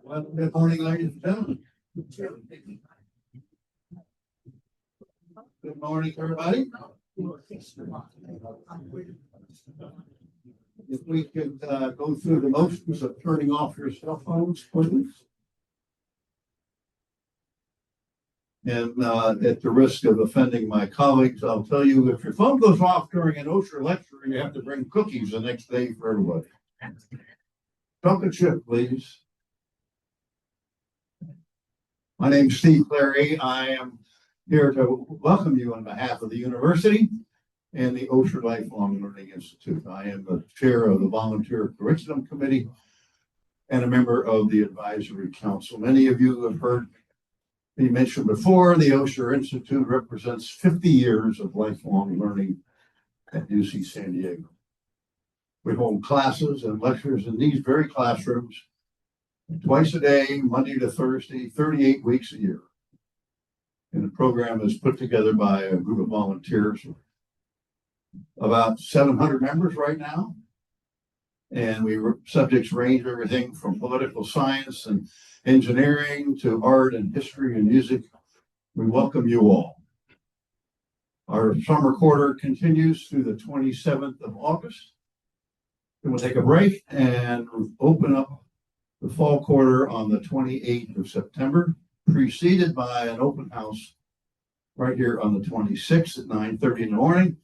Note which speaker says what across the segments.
Speaker 1: Well, good morning, ladies and gentlemen. Good morning, everybody. If we could go through the motions of turning off your cell phones, please. And at the risk of offending my colleagues, I'll tell you, if your phone goes off during an OSHA lecture, you have to bring cookies the next day for everybody. Chocolate chip, please. My name's Steve Clary. I am here to welcome you on behalf of the university and the OSHA Lifelong Learning Institute. I am the chair of the Volunteer Curriculum Committee and a member of the Advisory Council. Many of you have heard me mention before, the OSHA Institute represents 50 years of lifelong learning at UC San Diego. We hold classes and lectures in these very classrooms twice a day, Monday to Thursday, 38 weeks a year. And the program is put together by a group of volunteers, about 700 members right now. And subjects range everything from political science and engineering to art and history and music. We welcome you all. Our summer quarter continues through the 27th of August. Then we'll take a break and open up the fall quarter on the 28th of September, preceded by an open house right here on the 26th at 9:30 in the morning.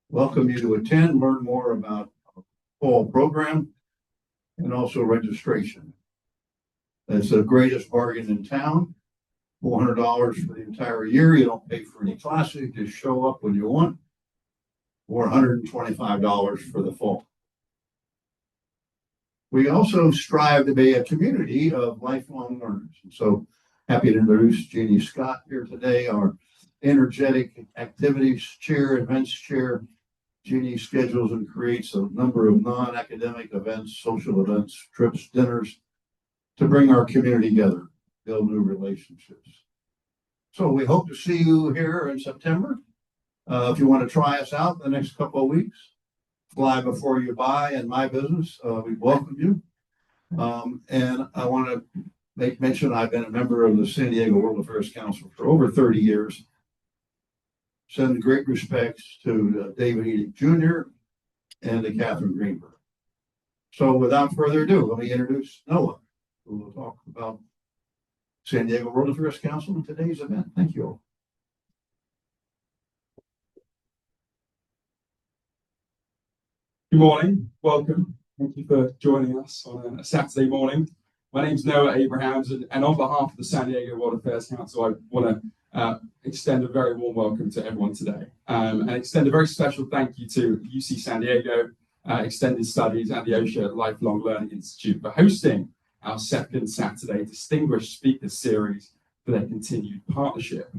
Speaker 1: Welcome you to attend, learn more about our fall program, and also registration. It's the greatest bargain in town, $400 for the entire year. You don't pay for any classes, you just show up when you want, or $125 for the fall. We also strive to be a community of lifelong learners. And so happy to introduce Jeannie Scott here today, our energetic activities chair, events chair. Jeannie schedules and creates a number of non-academic events, social events, trips, dinners to bring our community together, build new relationships. So we hope to see you here in September. If you want to try us out the next couple of weeks, fly before you buy in my business, we welcome you. And I want to make mention, I've been a member of the San Diego World Affairs Council for over 30 years. Send great respects to David Edick Jr. and to Catherine Greenberg. So without further ado, let me introduce Noah, who will talk about San Diego World Affairs Council in today's event. Thank you all.
Speaker 2: Good morning, welcome. Thank you for joining us on a Saturday morning. My name's Noah Abrahams, and on behalf of the San Diego World Affairs Council, I want to extend a very warm welcome to everyone today, and extend a very special thank you to UC San Diego Extended Studies and the OSHA Lifelong Learning Institute for hosting our second Saturday Distinguished Speakers Series for their continued partnership.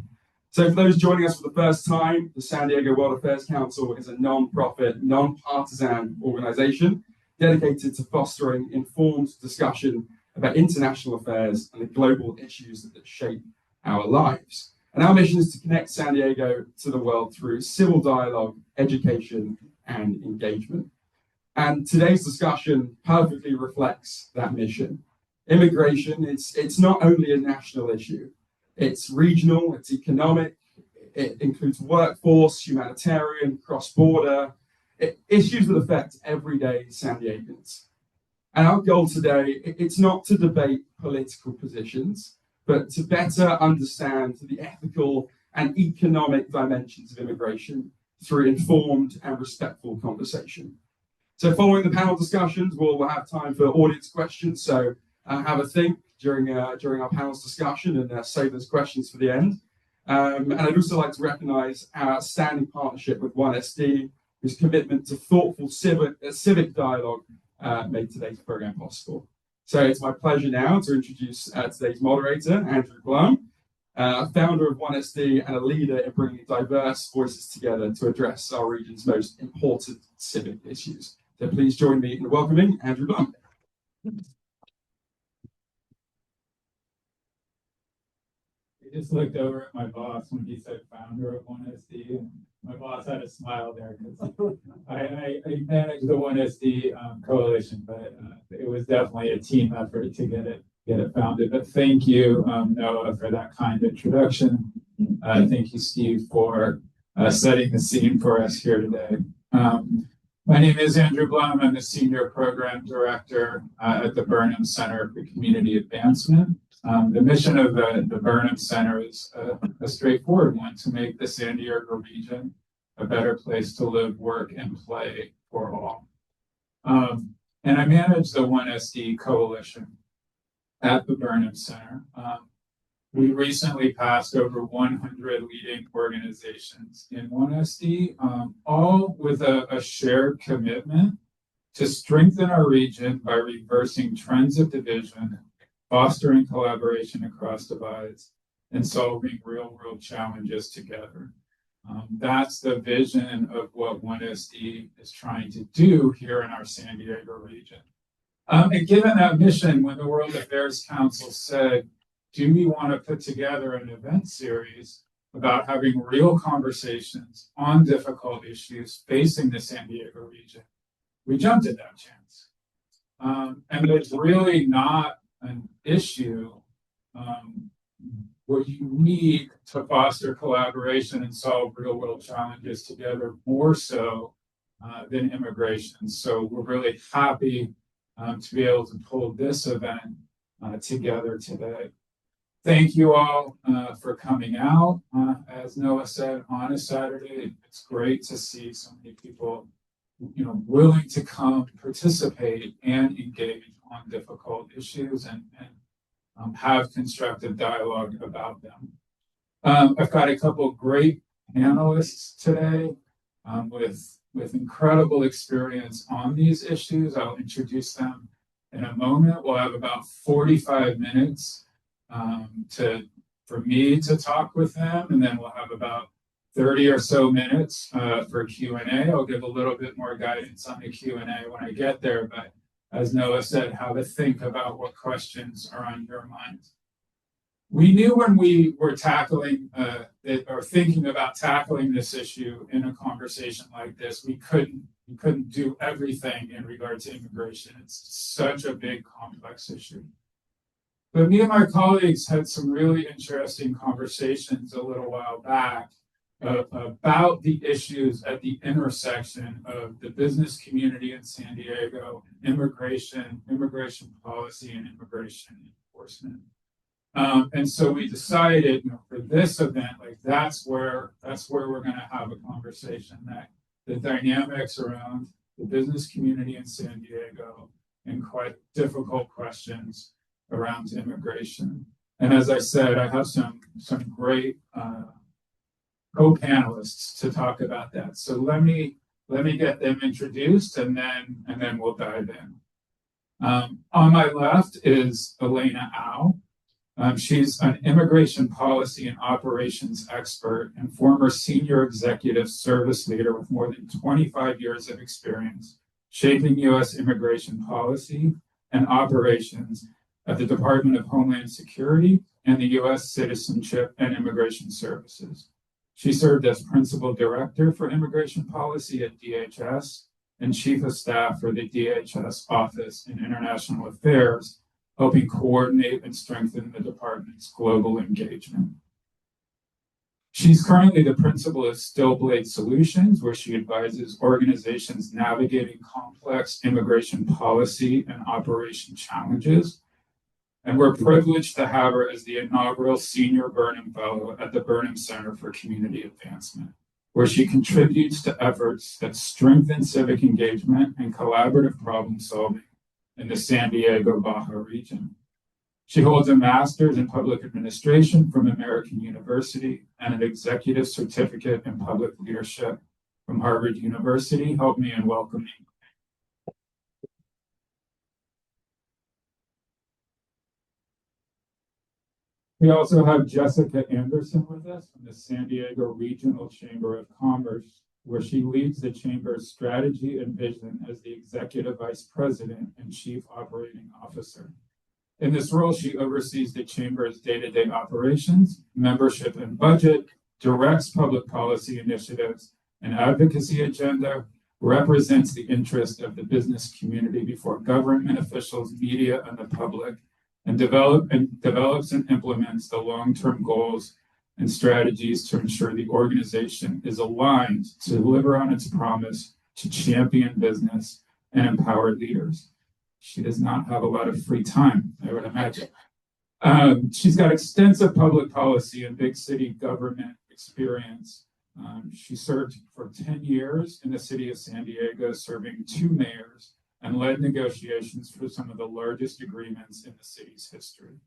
Speaker 2: So for those joining us for the first time, the San Diego World Affairs Council is a non-profit, non-partisan organization dedicated to fostering informed discussion about international affairs and the global issues that shape our lives. And our mission is to connect San Diego to the world through civil dialogue, education, and engagement. And today's discussion perfectly reflects that mission. Immigration, it's not only a national issue. It's regional, it's economic, it includes workforce, humanitarian, cross-border, issues that affect everyday San Diegans. And our goal today, it's not to debate political positions, but to better understand the ethical and economic dimensions of immigration through informed and respectful conversation. So following the panel discussions, we'll have time for audience questions. So have a think during our panel's discussion and save those questions for the end. And I'd also like to recognize our outstanding partnership with 1SD, whose commitment to thoughtful civic dialogue made today's program possible. So it's my pleasure now to introduce today's moderator, Andrew Blum, founder of 1SD and a leader in bringing diverse voices together to address our region's most important civic issues. So please join me in welcoming Andrew Blum.
Speaker 3: I just looked over at my boss when he said founder of 1SD, and my boss had a smile there because I managed the 1SD coalition, but it was definitely a team effort to get it founded. But thank you, Noah, for that kind introduction. Thank you, Steve, for setting the scene for us here today. My name is Andrew Blum. I'm the Senior Program Director at the Burnham Center for Community Advancement. The mission of the Burnham Center is a straightforward one: to make the San Diego region a better place to live, work, and play for all. And I manage the 1SD Coalition at the Burnham Center. We recently passed over 100 leading organizations in 1SD, all with a shared commitment to strengthen our region by reversing trends of division, fostering collaboration across divides, and solving real-world challenges together. That's the vision of what 1SD is trying to do here in our San Diego region. And given that mission, when the World Affairs Council said, do we want to put together an event series about having real conversations on difficult issues facing the San Diego region, we jumped at that chance. And it's really not an issue where you need to foster collaboration and solve real-world challenges together more so than immigration. So we're really happy to be able to pull this event together today. Thank you all for coming out. As Noah said, on a Saturday, it's great to see so many people, willing to come participate and engage on difficult issues and have constructive dialogue about them. I've got a couple of great panelists today with incredible experience on these issues. I'll introduce them in a moment. We'll have about 45 minutes for me to talk with them, and then we'll have about 30 or so minutes for Q&A. I'll give a little bit more guidance on the Q&A when I get there, but as Noah said, how to think about what questions are on your minds. We knew when we were tackling or thinking about tackling this issue in a conversation like this, we couldn't do everything in regard to immigration. It's such a big, complex issue. But me and my colleagues had some really interesting conversations a little while back about the issues at the intersection of the business community in San Diego, immigration policy, and immigration enforcement. And so we decided, for this event, that's where we're going to have a conversation, that the dynamics around the business community in San Diego and quite difficult questions around immigration. And as I said, I have some great co-panelists to talk about that. So let me get them introduced, and then we'll dive in. On my left is Elena Au. She's an immigration policy and operations expert and former senior executive service leader with more than 25 years of experience shaping U.S. immigration policy and operations at the Department of Homeland Security and the U.S. Citizenship and Immigration Services. She served as Principal Director for Immigration Policy at DHS and Chief of Staff for the DHS Office in International Affairs, helping coordinate and strengthen the department's global engagement. She's currently the principal of Stillblade Solutions, where she advises organizations navigating complex immigration policy and operation challenges. And we're privileged to have her as the inaugural Senior Burnham Fellow at the Burnham Center for Community Advancement, where she contributes to efforts that strengthen civic engagement and collaborative problem solving in the San Diego-Baja region. She holds a master's in public administration from American University and an executive certificate in public leadership from Harvard University. Help me in welcoming. We also have Jessica Anderson with us from the San Diego Regional Chamber of Commerce, where she leads the Chamber's strategy and vision as the Executive Vice President and Chief Operating Officer. In this role, she oversees the Chamber's day-to-day operations, membership and budget, directs public policy initiatives and advocacy agenda, represents the interest of the business community before government officials, media, and the public, and develops and implements the long-term goals and strategies to ensure the organization is aligned to deliver on its promise to champion business and empower leaders. She does not have a lot of free time, I would imagine. She's got extensive public policy and big city government experience. She served for 10 years in the city of San Diego, serving 2 mayors, and led negotiations for some of the largest agreements in the city's history.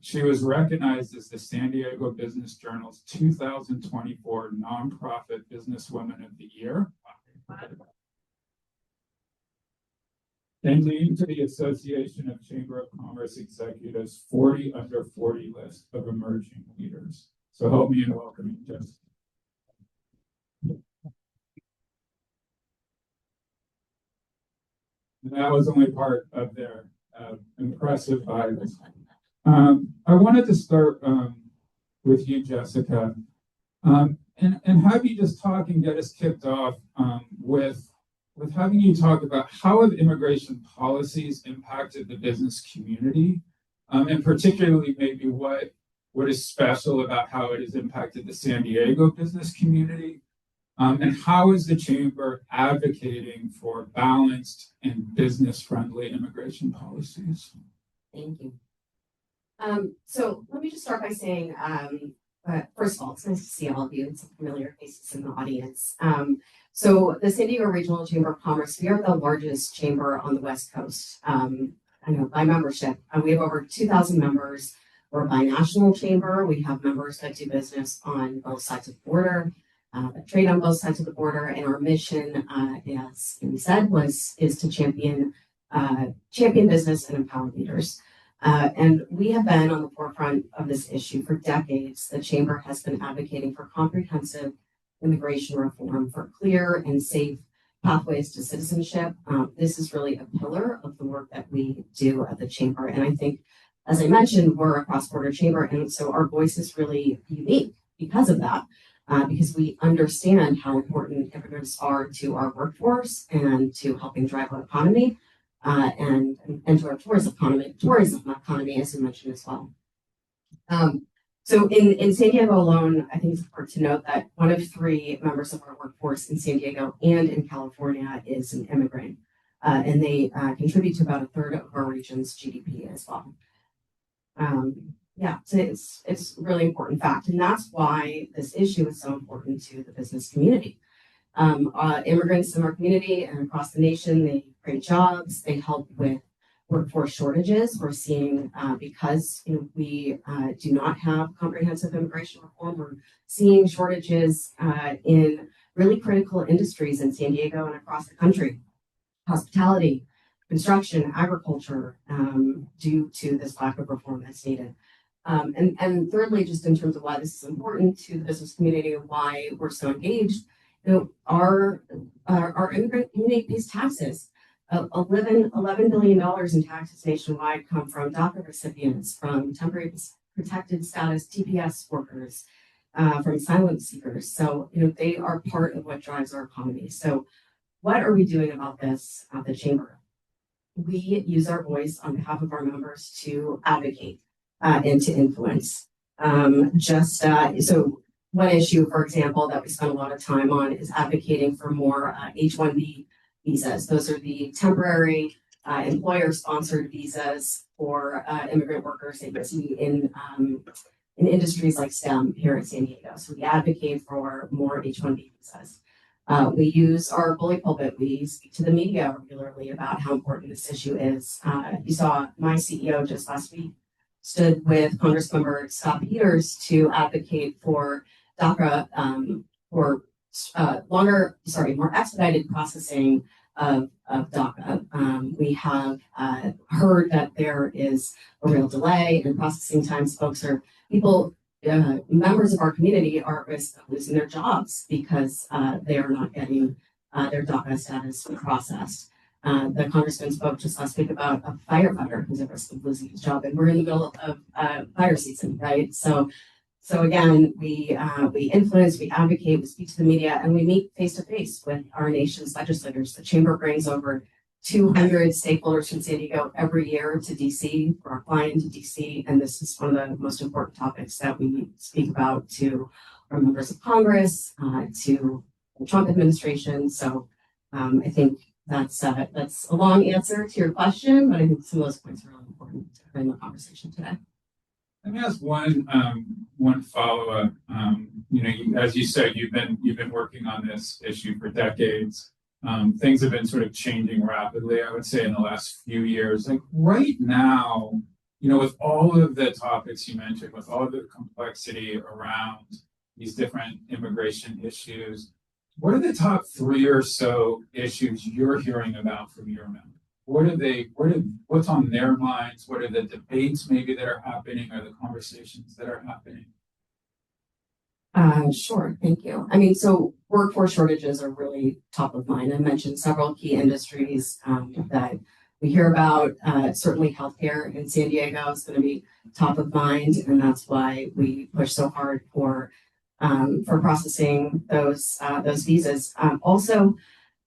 Speaker 3: She was recognized as the San Diego Business Journal's 2024 Nonprofit Businesswoman of the Year, and named to the Association of Chamber of Commerce Executives 40 Under 40 list of emerging leaders. So help me in welcoming Jessica. And that was only part of their impressive bios. I wanted to start with you, Jessica, and have you just talk and get us kicked off with having you talk about how have immigration policies impacted the business community, and particularly maybe what is special about how it has impacted the San Diego business community, and how is the Chamber advocating for balanced and business-friendly immigration policies?
Speaker 4: Thank you. So let me just start by saying, first of all, it's nice to see all of you and some familiar faces in the audience. So the San Diego Regional Chamber of Commerce, we are the largest chamber on the West Coast. I know by membership, we have over 2,000 members. We're a binational chamber. We have members that do business on both sides of the border, that trade on both sides of the border, and our mission, as we said, is to champion business and empower leaders. And we have been on the forefront of this issue for decades. The Chamber has been advocating for comprehensive immigration reform, for clear and safe pathways to citizenship. This is really a pillar of the work that we do at the Chamber. And I think, as I mentioned, we're a cross-border chamber, and so our voice is really unique because of that, because we understand how important immigrants are to our workforce and to helping drive our economy. And to our tourism economy, as you mentioned as well. So in San Diego alone, I think it's important to note that 1 of 3 members of our workforce in San Diego and in California is an immigrant, and they contribute to about 1/3 of our region's GDP as well. So it's a really important fact, and that's why this issue is so important to the business community. Immigrants in our community and across the nation, they create jobs, they help with workforce shortages. We're seeing, because we do not have comprehensive immigration reform, we're seeing shortages in really critical industries in San Diego and across the country. Hospitality, construction, agriculture, due to this lack of reform that's needed. And thirdly, just in terms of why this is important to the business community and why we're so engaged, our immigrant community pays taxes. $11 billion in taxes nationwide come from DACA recipients, from temporary protected status TPS workers, from asylum seekers. So, they are part of what drives our economy. So what are we doing about this at the Chamber? We use our voice on behalf of our members to advocate and to influence. So one issue, for example, that we spend a lot of time on is advocating for more H-1B visas. Those are the temporary employer-sponsored visas for immigrant workers that you see in industries like STEM here in San Diego. So we advocate for more H-1B visas. We use our bully pulpit. We speak to the media regularly about how important this issue is. You saw my CEO just last week stood with Congressmember Scott Peters to advocate for DACA, for more expedited processing of DACA. We have heard that there is a real delay in processing times. Members of our community are at risk of losing their jobs because they are not getting their DACA status processed. The congressman spoke just last week about a firefighter who's at risk of losing his job, and we're in the middle of fire season, right? So again, we influence, we advocate, we speak to the media, and we meet face to face with our nation's legislators. The chamber brings over 200 stakeholders from San Diego every year to DC for our fly-in to DC, and this is one of the most important topics that we speak about to our members of Congress, to the Trump administration. So I think that's a long answer to your question, but I think some of those points are really important in the conversation today.
Speaker 3: Let me ask one follow-up. As you said, you've been working on this issue for decades. Things have been sort of changing rapidly, I would say, in the last few years. Like right now, with all of the topics you mentioned, with all of the complexity around these different immigration issues, what are the top 3 or so issues you're hearing about from your members? What's on their minds? What are the debates maybe that are happening, or the conversations that are happening?
Speaker 4: Sure, thank you. I mean, so workforce shortages are really top of mind. I mentioned several key industries that we hear about. Certainly healthcare in San Diego is going to be top of mind, and that's why we push so hard for processing those visas. Also,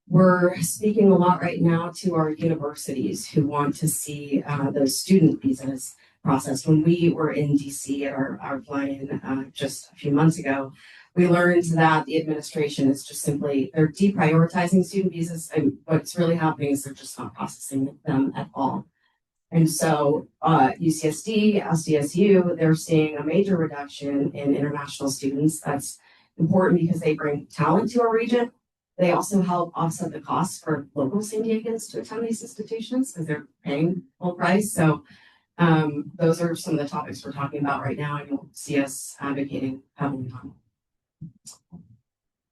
Speaker 4: we're speaking a lot right now to our universities who want to see those student visas processed. When we were in DC at our fly-in just a few months ago, we learned that the administration is just simply, they're deprioritizing student visas, and what's really happening is they're just not processing them at all. And so UCSD, SDSU, they're seeing a major reduction in international students. That's important because they bring talent to our region. They also help offset the costs for local San Diegans to attend these institutions because they're paying full price. So those are some of the topics we're talking about right now, and you'll see us advocating heavily on.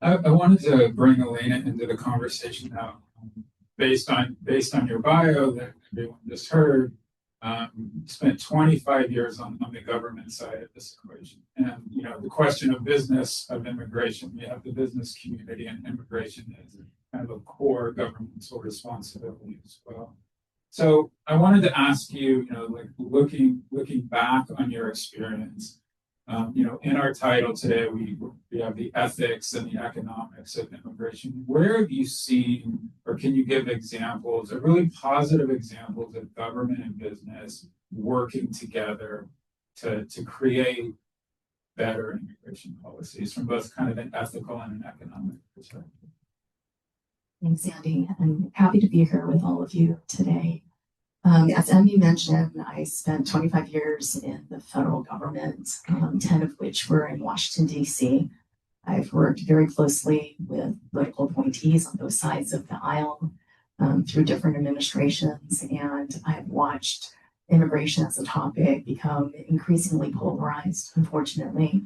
Speaker 3: I wanted to bring Elena into the conversation now. Based on your bio that everyone just heard, spent 25 years on the government side of this equation. And, the question of business, of immigration, we have the business community, and immigration is kind of a core governmental responsibility as well. So I wanted to ask you, looking back on your experience, in our title today, we have the ethics and the economics of immigration. Where have you seen, or can you give examples, of really positive examples of government and business working together to create better immigration policies from both kind of an ethical and an economic perspective?
Speaker 5: Thanks, Andy. I'm happy to be here with all of you today. As Andy mentioned, I spent 25 years in the federal government, 10 of which were in Washington, D.C. I've worked very closely with political appointees on both sides of the aisle through different administrations, and I've watched immigration as a topic become increasingly polarized, unfortunately.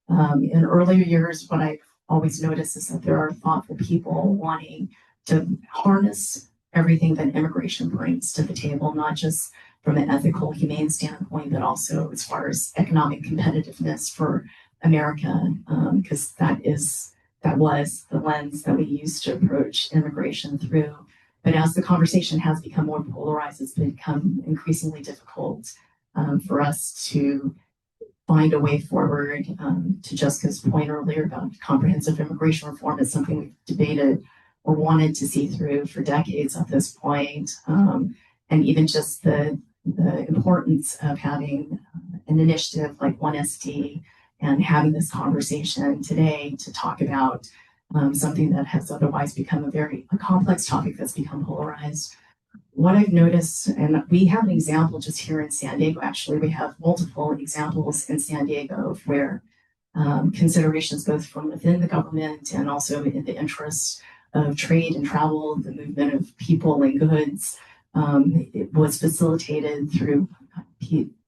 Speaker 5: In earlier years, what I've always noticed is that there are thoughtful people wanting to harness everything that immigration brings to the table, not just from an ethical, humane standpoint, but also as far as economic competitiveness for America, because that was the lens that we used to approach immigration through. But as the conversation has become more polarized, it's become increasingly difficult for us to find a way forward. To Jessica's point earlier about comprehensive immigration reform, is something we've debated or wanted to see through for decades at this point. And even just the importance of having an initiative like 1SD and having this conversation today to talk about something that has otherwise become a complex topic that's become polarized. What I've noticed, and we have an example just here in San Diego, actually, we have multiple examples in San Diego of where considerations both from within the government and also in the interest of trade and travel, the movement of people and goods, it was facilitated through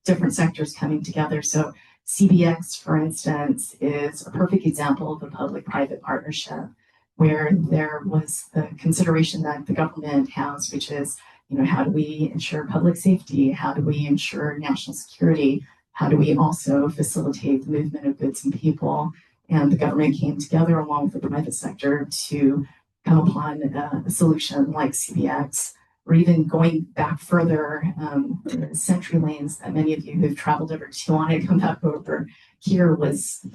Speaker 5: different sectors coming together. So CBX, for instance, is a perfect example of a public-private partnership where there was the consideration that the government has, which is, how do we ensure public safety? How do we ensure national security? How do we also facilitate the movement of goods and people? And the government came together along with the private sector to come upon a solution like CBX, or even going back further, the Century Lanes that many of you who've traveled over to Tijuana come back over here was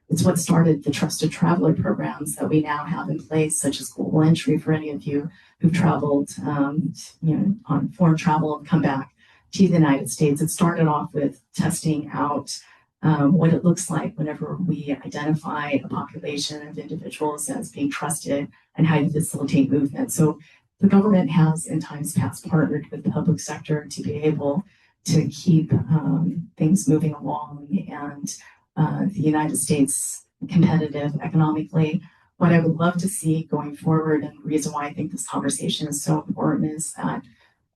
Speaker 5: it's what started the trusted traveler programs that we now have in place, such as global entry for any of you who've traveled, on foreign travel and come back to the United States. It started off with testing out what it looks like whenever we identify a population of individuals as being trusted and how you facilitate movement. So the government has in times past partnered with the public sector to be able to keep things moving along and the United States competitive economically. What I would love to see going forward, and the reason why I think this conversation is so important, is that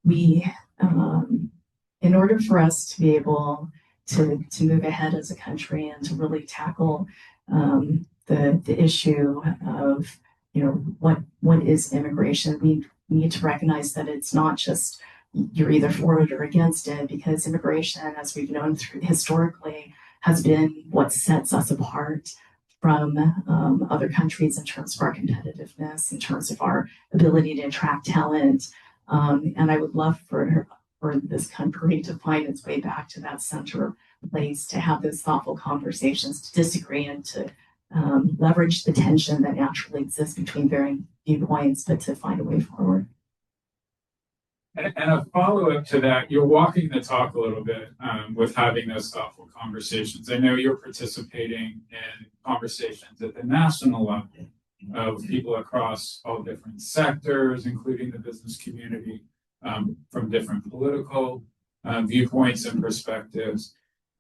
Speaker 5: we, in order for us to be able to move ahead as a country and to really tackle the issue of what is immigration, we need to recognize that it's not just you're either for it or against it, because immigration, as we've known through historically, has been what sets us apart from other countries in terms of our competitiveness, in terms of our ability to attract talent. And I would love for this country to find its way back to that center place, to have those thoughtful conversations, to disagree and to leverage the tension that naturally exists between varying viewpoints, but to find a way forward.
Speaker 3: And a follow-up to that, you're walking the talk a little bit with having those thoughtful conversations. I know you're participating in conversations at the national level of people across all different sectors, including the business community, from different political viewpoints and perspectives.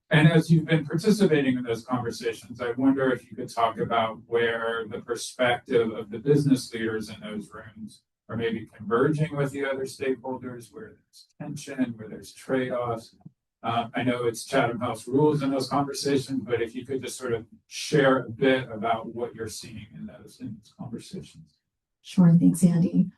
Speaker 3: And as you've been participating in those conversations, I wonder if you could talk about where the perspective of the business leaders in those rooms are maybe converging with the other stakeholders, where there's tension, where there's trade-offs. I know it's Chatham House rules in those conversations, but if you could just sort of share a bit about what you're seeing in those conversations.
Speaker 5: Sure, thanks, Andy.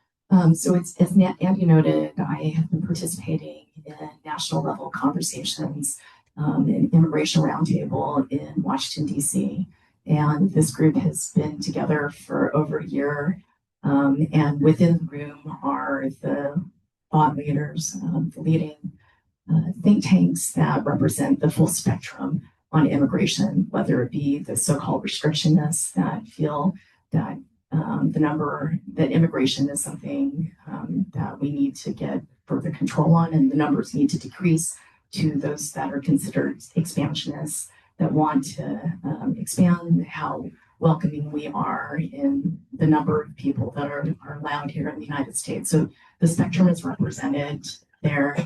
Speaker 5: So it's, as Andy noted, I have been participating in national level conversations in Immigration Roundtable in Washington, D.C. And this group has been together for over a year. And within the room are the thought leaders, the leading think tanks that represent the full spectrum on immigration, whether it be the so-called restrictionists that feel that that immigration is something that we need to get further control on, and the numbers need to decrease, to those that are considered expansionists that want to expand how welcoming we are in the number of people that are allowed here in the United States. So the spectrum is represented there.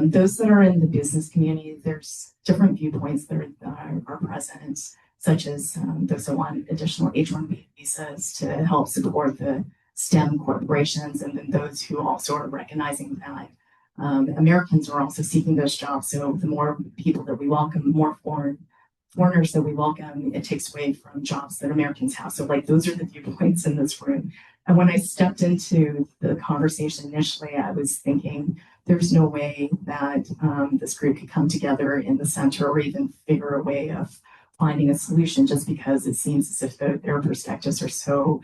Speaker 5: Those that are in the business community, there's different viewpoints that are present, such as those that want additional H-1B visas to help support the STEM corporations, and then those who also are recognizing that Americans are also seeking those jobs. So the more people that we welcome, the more foreigners that we welcome, it takes away from jobs that Americans have. So those are the viewpoints in this room. And when I stepped into the conversation initially, I was thinking there's no way that this group could come together in the center or even figure a way of finding a solution, just because it seems as if their perspectives are so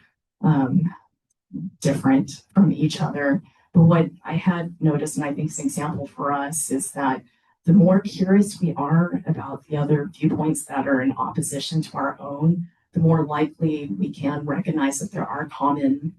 Speaker 5: different from each other. But what I had noticed, and I think is an example for us, is that the more curious we are about the other viewpoints that are in opposition to our own, the more likely we can recognize that there are common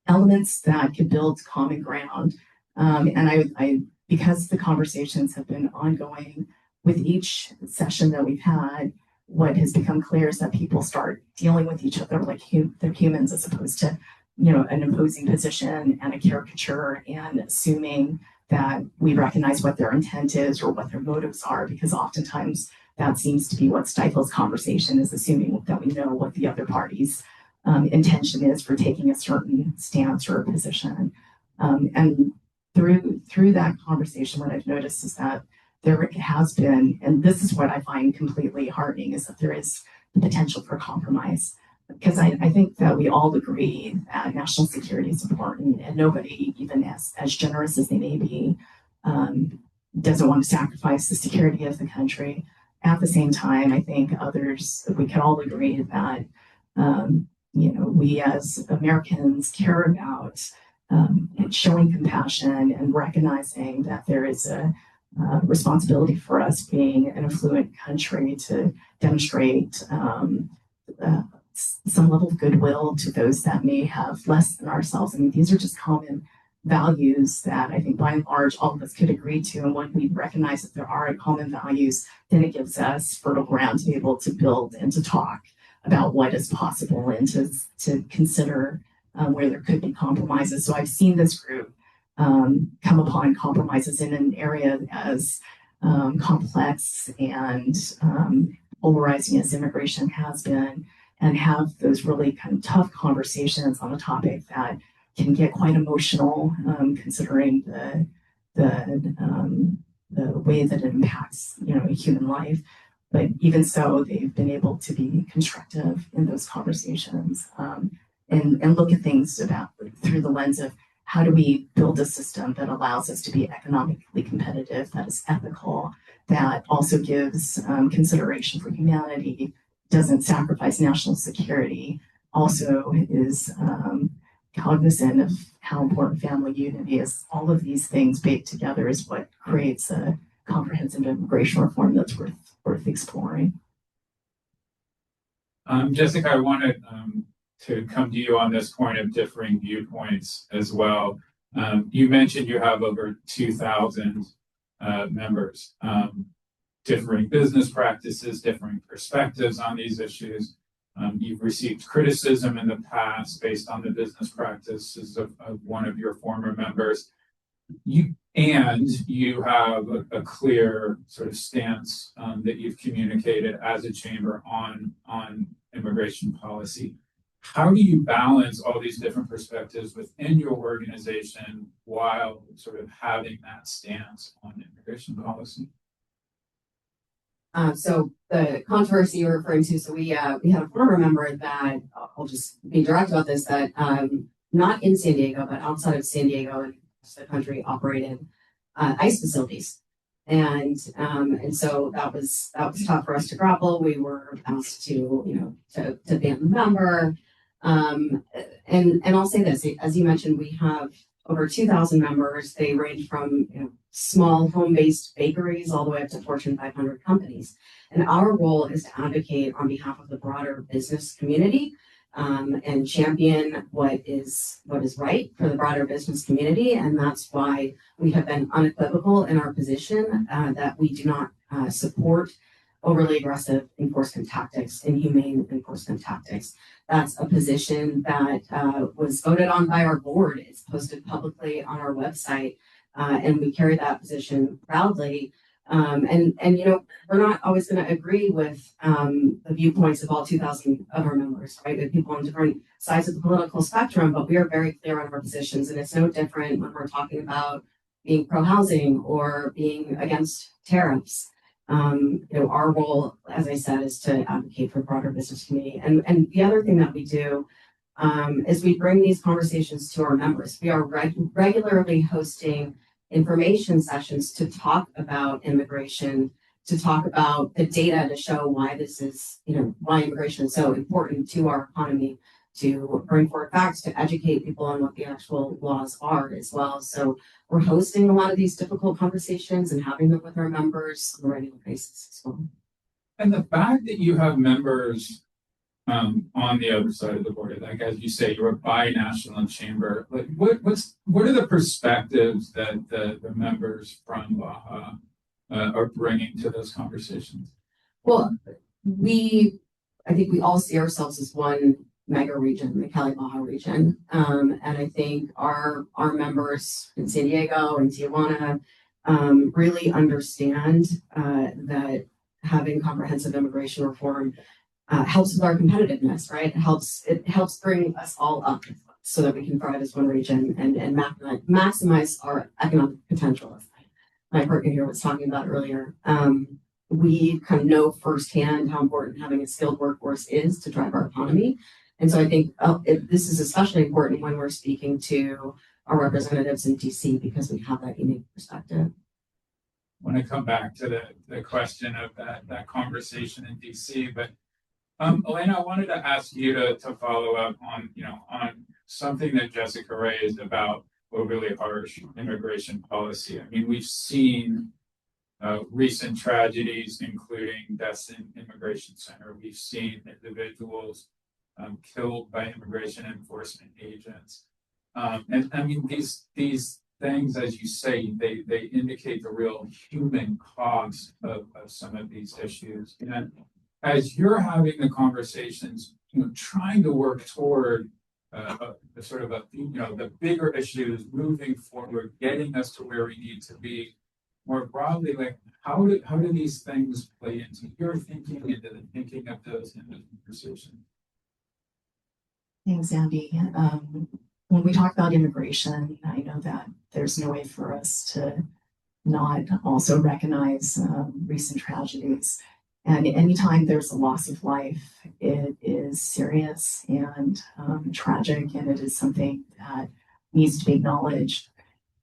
Speaker 5: elements that can build common ground. And I because the conversations have been ongoing with each session that we've had, what has become clear is that people start dealing with each other like they're humans, as opposed to an imposing position and a caricature, and assuming that we recognize what their intent is or what their motives are, because oftentimes that seems to be what stifles conversation, is assuming that we know what the other party's intention is for taking a certain stance or a position. And through that conversation, what I've noticed is that there has been, and this is what I find completely heartening, is that there is the potential for compromise. Because I think that we all agree that national security is important, and nobody, even as generous as they may be, doesn't want to sacrifice the security of the country. At the same time, I think we can all agree that We as Americans care about and showing compassion and recognizing that there is a responsibility for us being an affluent country to demonstrate some level of goodwill to those that may have less than ourselves. I mean, these are just common values that I think by and large all of us could agree to. And when we recognize that there are common values, then it gives us fertile ground to be able to build and to talk about what is possible and to consider where there could be compromises. So I've seen this group come upon compromises in an area as complex and polarizing as immigration has been, and have those really kind of tough conversations on a topic that can get quite emotional, considering the way that it impacts human life. But even so, they've been able to be constructive in those conversations, and look at things through the lens of how do we build a system that allows us to be economically competitive, that is ethical, that also gives consideration for humanity, doesn't sacrifice national security, also is cognizant of how important family unity is. All of these things baked together is what creates a comprehensive immigration reform that's worth exploring.
Speaker 3: Jessica, I wanted to come to you on this point of differing viewpoints as well. You mentioned you have over 2,000 members, differing business practices, differing perspectives on these issues. You've received criticism in the past based on the business practices of one of your former members. You have a clear sort of stance that you've communicated as a chamber on immigration policy. How do you balance all these different perspectives within your organization while sort of having that stance on immigration policy?
Speaker 4: So the controversy you're referring to, so we had a former member that, I'll just be direct about this, that not in San Diego, but outside of San Diego and the country operated ICE facilities. And so that was tough for us to grapple. We were asked to ban the member. And I'll say this, as you mentioned, we have over 2,000 members. They range from small home-based bakeries all the way up to Fortune 500 companies. And our role is to advocate on behalf of the broader business community and champion what is right for the broader business community. And that's why we have been unequivocal in our position that we do not support overly aggressive enforcement tactics, inhumane enforcement tactics. That's a position that was voted on by our board. It's posted publicly on our website, and we carry that position proudly. And we're not always going to agree with the viewpoints of all 2,000 of our members, right? We have people on different sides of the political spectrum, but we are very clear on our positions, and it's no different when we're talking about being pro-housing or being against tariffs. Our role, as I said, is to advocate for the broader business community. And the other thing that we do is we bring these conversations to our members. We are regularly hosting information sessions to talk about immigration, to talk about the data to show why this is, why immigration is so important to our economy, to bring forward facts, to educate people on what the actual laws are as well. So we're hosting a lot of these difficult conversations and having them with our members on a regular basis as well.
Speaker 3: And the fact that you have members on the other side of the border, like as you say, you're a binational chamber. Like, what are the perspectives that the members from Baja are bringing to those conversations?
Speaker 4: Well, I think we all see ourselves as one mega region, the Cali-Baja region, and I think our members in San Diego and Tijuana really understand that having comprehensive immigration reform helps with our competitiveness, right? It helps bring us all up so that we can thrive as one region and maximize our economic potential, as my partner here was talking about earlier. We kind of know firsthand how important having a skilled workforce is to drive our economy. And so I think this is especially important when we're speaking to our representatives in DC because we have that unique perspective.
Speaker 3: I want to come back to the question of that conversation in DC, but Elena, I wanted to ask you to follow up on, on something that Jessica raised about overly harsh immigration policy. I mean, we've seen recent tragedies, including deaths in immigration center. We've seen individuals killed by immigration enforcement agents. And I mean, these things, as you say, they indicate the real human cost of some of these issues. And as you're having the conversations, trying to work toward the sort of the bigger issues moving forward, getting us to where we need to be more broadly, like how do these things play into your thinking, into the thinking of those in the conversation?
Speaker 5: Thanks, Andy. When we talk about immigration, I know that there's no way for us to not also recognize recent tragedies. And anytime there's a loss of life, it is serious and tragic, and it is something that needs to be acknowledged.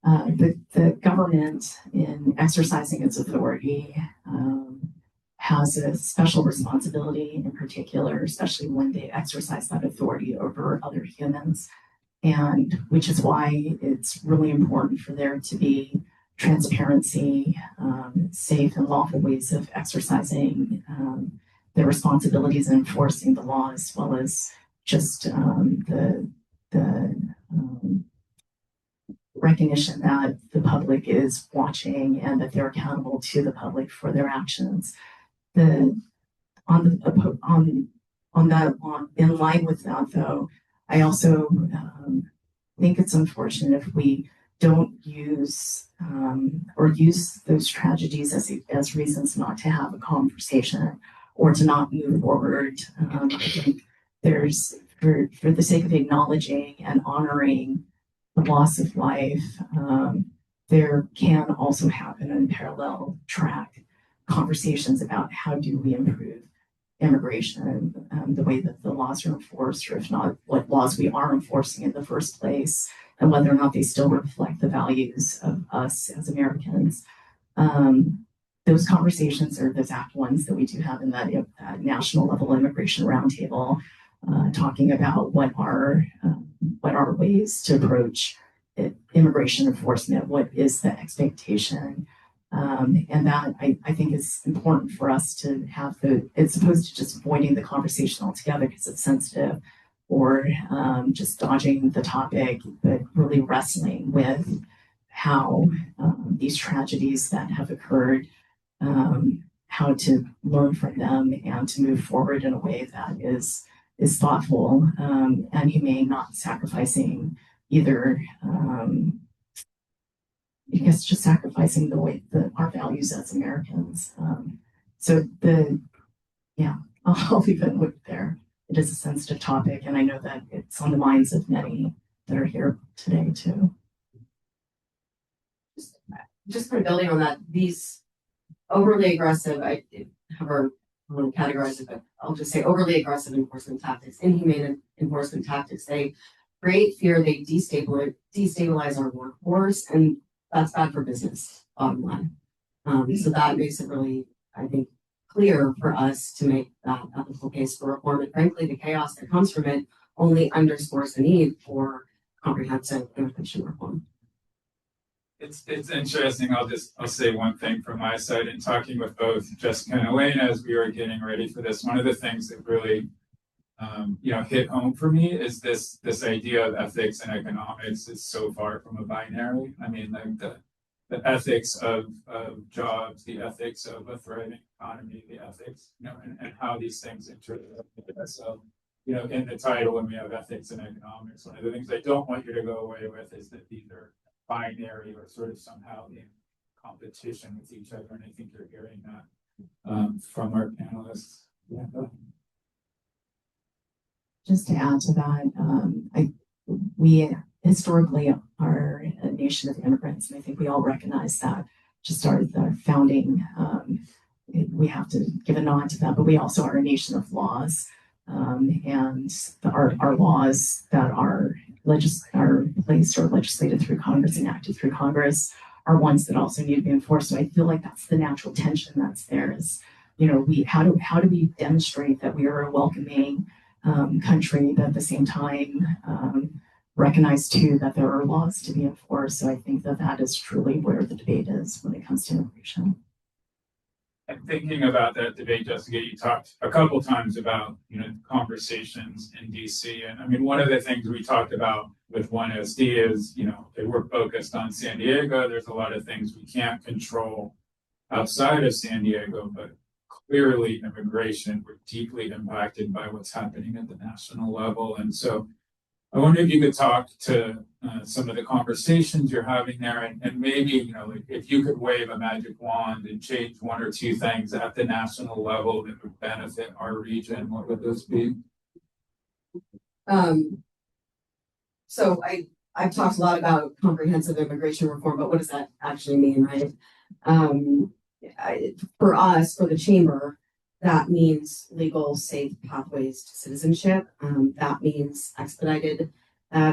Speaker 5: The government, in exercising its authority, has a special responsibility in particular, especially when they exercise that authority over other humans. And which is why it's really important for there to be transparency, safe and lawful ways of exercising their responsibilities and enforcing the law, as well as just the recognition that the public is watching and that they're accountable to the public for their actions. In line with that, though, I also think it's unfortunate if we don't use those tragedies as reasons not to have a conversation or to not move forward. I think there's, for the sake of acknowledging and honoring the loss of life, there can also happen in parallel track conversations about how do we improve immigration, the way that the laws are enforced, or if not, what laws we are enforcing in the first place, and whether or not they still reflect the values of us as Americans. Those conversations are the exact ones that we do have in that national level immigration roundtable, talking about what are ways to approach immigration enforcement, what is the expectation. And that I think is important for us to have it's opposed to just avoiding the conversation altogether because it's sensitive, or just dodging the topic, but really wrestling with how these tragedies that have occurred, how to learn from them and to move forward in a way that is thoughtful and humane, not sacrificing either because just sacrificing the way that our values as Americans. I'll leave it with there. It is a sensitive topic, and I know that it's on the minds of many that are here today too.
Speaker 4: Just kind of building on that, these overly aggressive, I want to categorize it, but I'll just say overly aggressive enforcement tactics, inhumane enforcement tactics, they create fear, they destabilize our workforce, and that's bad for business, bottom line. So that makes it really, I think, clear for us to make that ethical case for reform. And frankly, the chaos that comes from it only underscores the need for comprehensive immigration reform.
Speaker 3: It's interesting. I'll say one thing from my side in talking with both Jessica and Elena as we were getting ready for this. One of the things that really hit home for me is this idea of ethics and economics is so far from a binary. I mean, like the ethics of jobs, the ethics of a thriving economy, the ethics, and how these things interrelate. So, in the title, when we have ethics and economics, one of the things I don't want you to go away with is that these are binary or sort of somehow in competition with each other. And I think you're hearing that from our panelists. Yeah.
Speaker 5: Just to add to that, we historically are a nation of immigrants, and I think we all recognize that. Just started the founding, we have to give a nod to that, but we also are a nation of laws, and our laws that are placed or legislated through Congress, enacted through Congress, are ones that also need to be enforced. So I feel like that's the natural tension that's there. Is how do we demonstrate that we are a welcoming country, but at the same time recognize too that there are laws to be enforced. So I think that is truly where the debate is when it comes to immigration.
Speaker 3: And thinking about that debate, Jessica, you talked a couple times about, conversations in DC. And I mean, one of the things we talked about with 1SD is, okay, we're focused on San Diego. There's a lot of things we can't control outside of San Diego, but clearly immigration, we're deeply impacted by what's happening at the national level. And so I wonder if you could talk to some of the conversations you're having there, and maybe, if you could wave a magic wand and change one or two things at the national level that would benefit our region, what would those be?
Speaker 4: So I've talked a lot about comprehensive immigration reform, but what does that actually mean, right? For us, for the chamber, that means legal, safe pathways to citizenship. That means expedited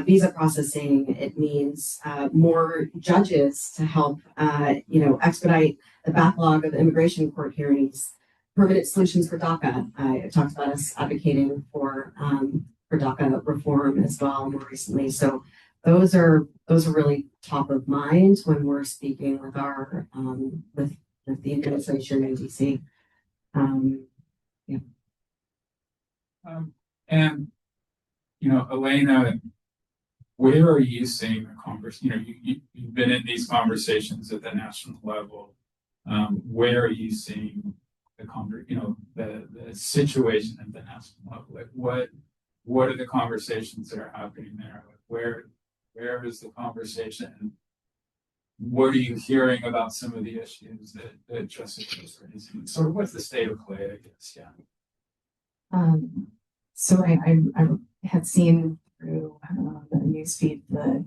Speaker 4: visa processing. It means more judges to help, expedite the backlog of immigration court hearings. Permanent solutions for DACA. I talked about us advocating for DACA reform as well more recently. So those are really top of mind when we're speaking with our with the administration in DC.
Speaker 3: And Elena, where are you seeing the conversation? You've been in these conversations at the national level. Where are you seeing the situation at the national level? Like what are the conversations that are happening there? Like where is the conversation? What are you hearing about some of the issues that Jessica is raising? Sort of what's the state of play, I guess, yeah.
Speaker 5: So I had seen through the newsfeed the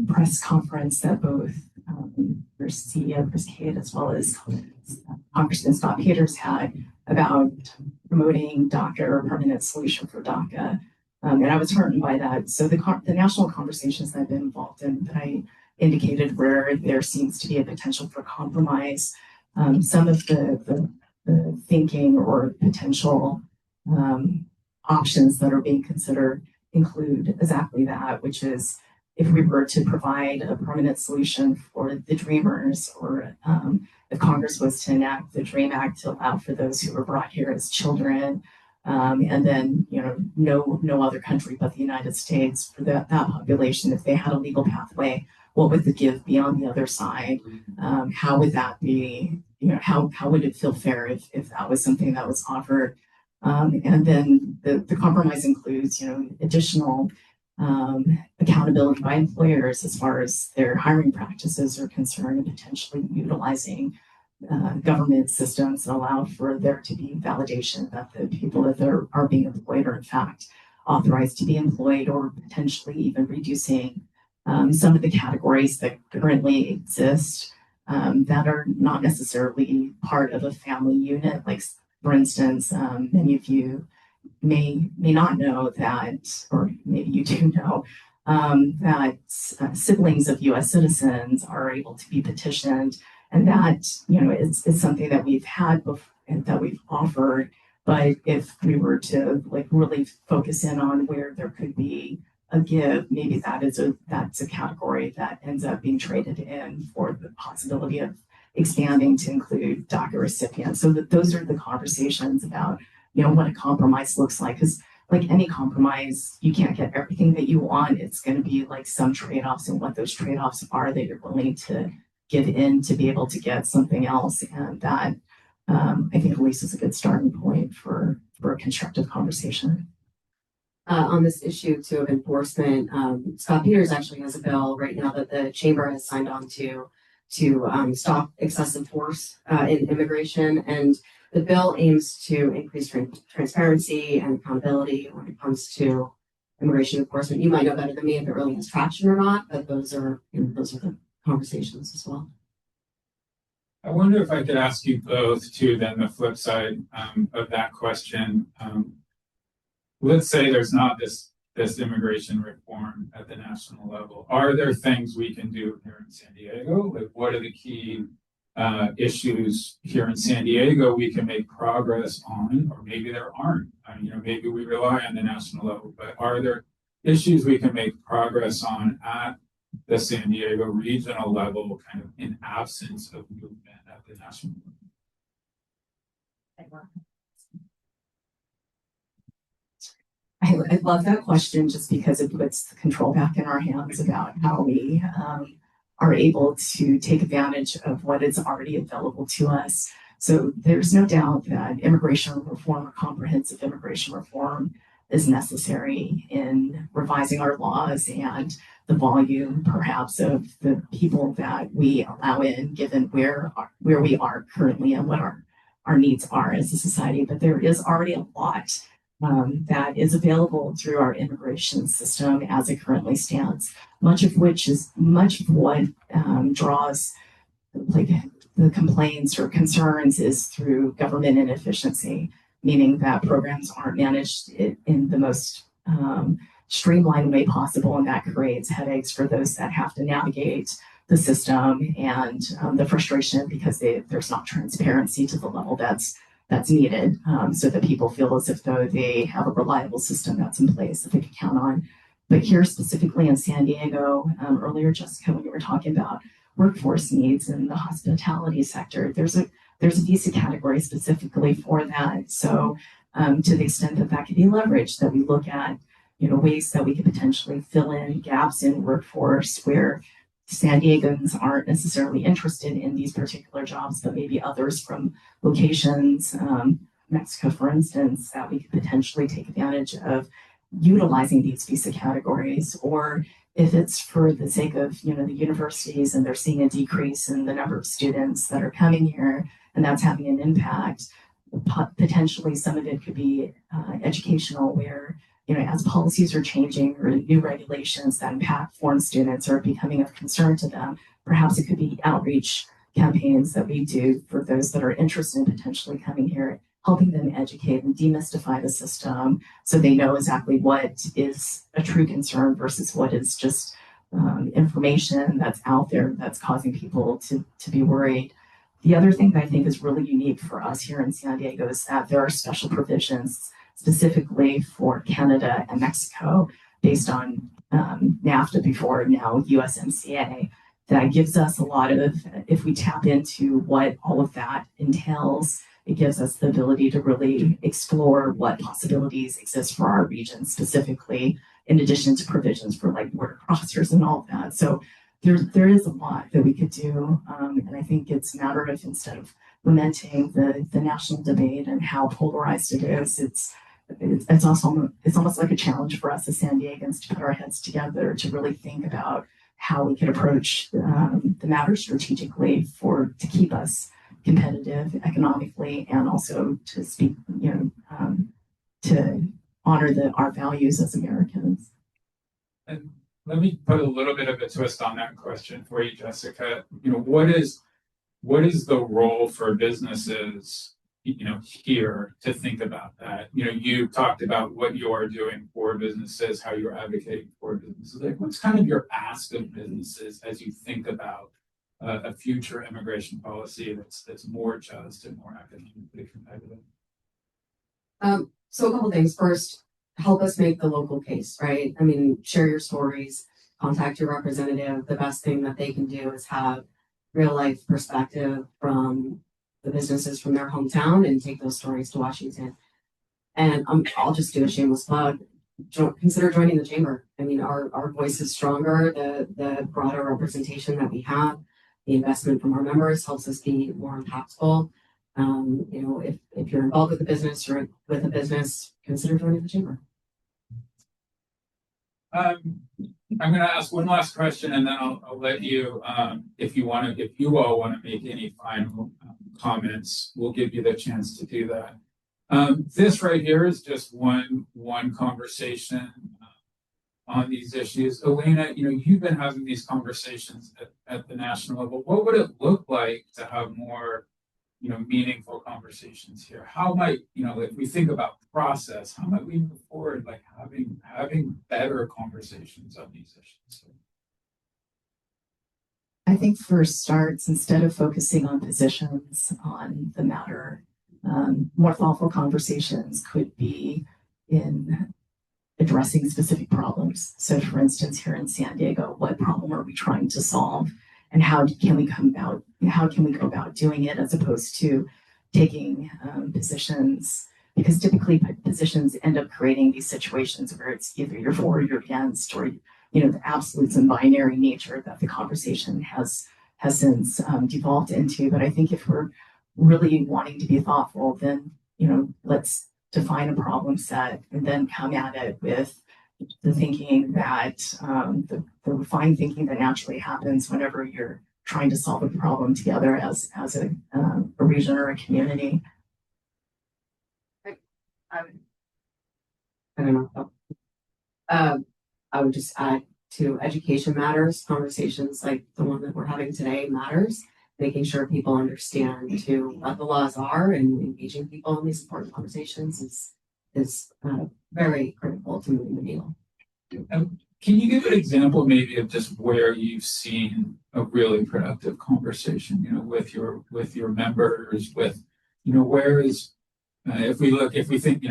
Speaker 5: press conference that both your CEO Chris Cade as well as Congressman Scott Peters had about promoting DACA or permanent solution for DACA, and I was heartened by that. So the national conversations that I've been involved in, that I indicated where there seems to be a potential for compromise, some of the thinking or potential options that are being considered include exactly that, which is if we were to provide a permanent solution for the Dreamers, or if Congress was to enact the DREAM Act to allow for those who were brought here as children, and then no other country but the United States for that population, if they had a legal pathway, what would the give be on the other side? How would that be? How would it feel fair if that was something that was offered? And then the compromise includes, additional accountability by employers as far as their hiring practices are concerned, and potentially utilizing government systems that allow for there to be validation that the people that are being employed are in fact authorized to be employed, or potentially even reducing some of the categories that currently exist that are not necessarily part of a family unit. Like, for instance, many of you may not know that, or maybe you do know, that siblings of U.S. citizens are able to be petitioned, and that is something that we've had before and that we've offered. But if we were to really focus in on where there could be a give, maybe that's a category that ends up being traded in for the possibility of expanding to include DACA recipients. So those are the conversations about what a compromise looks like. Because like any compromise, you can't get everything that you want. It's going to be like some trade-offs, and what those trade-offs are that you're willing to give in to be able to get something else. And that I think at least is a good starting point for a constructive conversation.
Speaker 4: On this issue too of enforcement, Scott Peters actually has a bill right now that the chamber has signed on to stop excessive force in immigration, and the bill aims to increase transparency and accountability when it comes to immigration enforcement. You might know better than me if it really has traction or not, but those are the conversations as well.
Speaker 3: I wonder if I could ask you both too, then the flip side of that question. Let's say there's not this immigration reform at the national level. Are there things we can do here in San Diego? Like, what are the key issues here in San Diego we can make progress on, or maybe there aren't. Maybe we rely on the national level, but are there issues we can make progress on at the San Diego regional level, kind of in absence of movement at the national level?
Speaker 5: I love that question just because it puts the control back in our hands about how we are able to take advantage of what is already available to us. So there's no doubt that immigration reform or comprehensive immigration reform is necessary in revising our laws and the volume perhaps of the people that we allow in, given where we are currently and what our needs are as a society. But there is already a lot that is available through our immigration system as it currently stands. Much of what draws like the complaints or concerns is through government inefficiency, meaning that programs aren't managed in the most streamlined way possible, and that creates headaches for those that have to navigate the system and the frustration because there's not transparency to the level that's needed, so that people feel as if though they have a reliable system that's in place that they can count on. But here specifically in San Diego, earlier, Jessica, when you were talking about workforce needs in the hospitality sector, there's a visa category specifically for that. So to the extent that that can be leveraged, that we look at ways that we could potentially fill in gaps in workforce where San Diegans aren't necessarily interested in these particular jobs, but maybe others from locations, Mexico, for instance, that we could potentially take advantage of utilizing these visa categories. Or if it's for the sake of the universities and they're seeing a decrease in the number of students that are coming here, and that's having an impact, potentially some of it could be educational, where as policies are changing or new regulations that impact foreign students are becoming of concern to them, perhaps it could be outreach campaigns that we do for those that are interested in potentially coming here, helping them educate and demystify the system so they know exactly what is a true concern versus what is just information that's out there that's causing people to be worried. The other thing that I think is really unique for us here in San Diego is that there are special provisions specifically for Canada and Mexico based on NAFTA before now USMCA, that gives us a lot of, if we tap into what all of that entails, it gives us the ability to really explore what possibilities exist for our region specifically, in addition to provisions for like border crossers and all of that. So there is a lot that we could do, and I think it's a matter of, instead of lamenting the national debate and how polarized it is, it's almost like a challenge for us as San Diegans to put our heads together to really think about how we could approach the matter strategically to keep us competitive economically, and also to speak, to honor our values as Americans.
Speaker 3: And let me put a little bit of a twist on that question for you, Jessica. What is the role for businesses, here to think about that? You talked about what you are doing for businesses, how you're advocating for businesses. Like, what's kind of your ask of businesses as you think about a future immigration policy that's more just and more economically competitive?
Speaker 4: So a couple things. First, help us make the local case, right? I mean, share your stories, contact your representative. The best thing that they can do is have real life perspective from the businesses from their hometown and take those stories to Washington. And I'll just do a shameless plug. Consider joining the chamber. I mean, our voice is stronger. The broader representation that we have, the investment from our members helps us be more impactful. If you're involved with a business or with a business, consider joining the chamber.
Speaker 3: I'm going to ask one last question, and then I'll let you, if you all want to make any final comments, we'll give you the chance to do that. This right here is just one conversation on these issues. Elena, you've been having these conversations at the national level. What would it look like to have more, meaningful conversations here? How might, if we think about process, how might we move forward, like having better conversations on these issues?
Speaker 5: I think for starts, instead of focusing on positions on the matter, more thoughtful conversations could be in addressing specific problems. So for instance, here in San Diego, what problem are we trying to solve? And how can we go about doing it, as opposed to taking positions, because typically positions end up creating these situations where it's either you're for or you're against, or the absolutes and binary nature that the conversation has since devolved into. But I think if we're really wanting to be thoughtful, then let's define a problem set and then come at it with the thinking that the refined thinking that naturally happens whenever you're trying to solve a problem together as a region or a community.
Speaker 4: I don't know. I would just add to education matters, conversations like the one that we're having today matters, making sure people understand what the laws are, and engaging people in these important conversations is very critical to moving the needle.
Speaker 3: Can you give an example maybe of just where you've seen a really productive conversation, with your members, where is, if we think,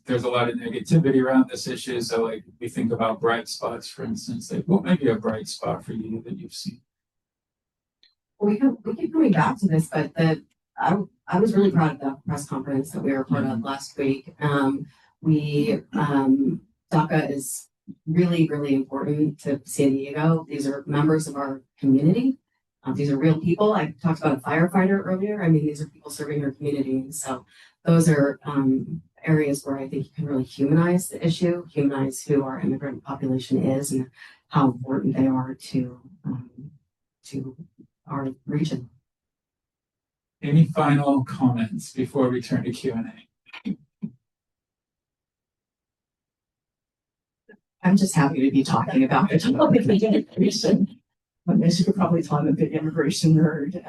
Speaker 3: there's a lot of negativity around this issue. So like, we think about bright spots, for instance, like what might be a bright spot for you that you've seen?
Speaker 4: We keep coming back to this, but I was really proud of the press conference that we were part of last week. DACA is really, really important to San Diego. These are members of our community. These are real people. I talked about a firefighter earlier. I mean, these are people serving our community. And so those are areas where I think you can really humanize the issue, humanize who our immigrant population is and how important they are to our region.
Speaker 3: Any final comments before we turn to Q&A?
Speaker 5: I'm just happy to be talking about the topic of immigration. As you could probably tell, I'm a big immigration nerd.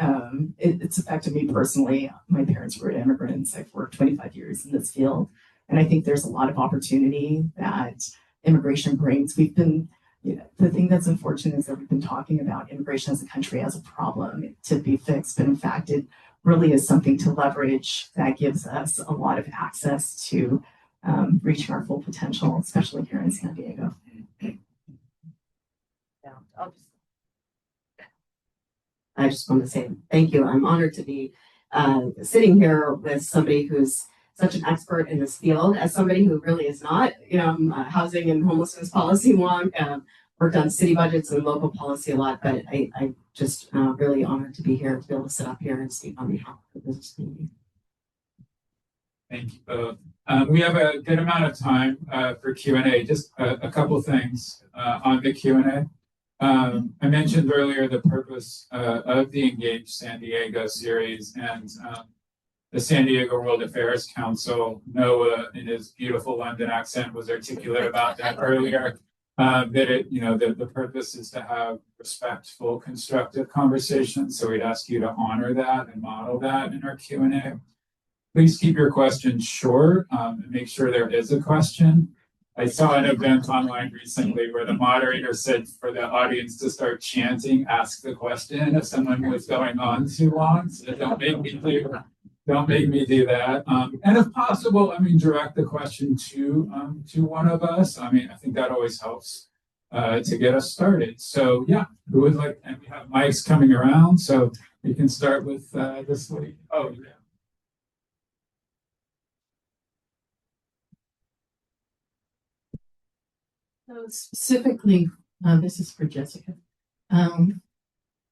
Speaker 5: It's affected me personally. My parents were immigrants. I've worked 25 years in this field. And I think there's a lot of opportunity that immigration brings. The thing that's unfortunate is that we've been talking about immigration as a country as a problem to be fixed, but in fact, it really is something to leverage that gives us a lot of access to reaching our full potential, especially here in San Diego.
Speaker 4: Yeah, I just want to say thank you. I'm honored to be sitting here with somebody who's such an expert in this field, as somebody who really is not. I'm a housing and homelessness policy wonk, worked on city budgets and local policy a lot, but I just really honored to be here, to be able to sit up here and speak on behalf of the business community.
Speaker 3: Thank you both. We have a good amount of time for Q&A. Just a couple things on the Q&A. I mentioned earlier the purpose of the Engage San Diego series, and the San Diego World Affairs Council, Noah, in his beautiful London accent, was articulate about that earlier. That the purpose is to have respectful, constructive conversations. So we'd ask you to honor that and model that in our Q&A. Please keep your questions short and make sure there is a question. I saw an event online recently where the moderator said for the audience to start chanting, ask the question if someone was going on too long. So don't make me do that. And if possible, direct the question to one of us. I think that always helps to get us started. So yeah, who would like, and we have mics coming around, so we can start with this lady. Oh, yeah.
Speaker 6: So specifically, this is for Jessica.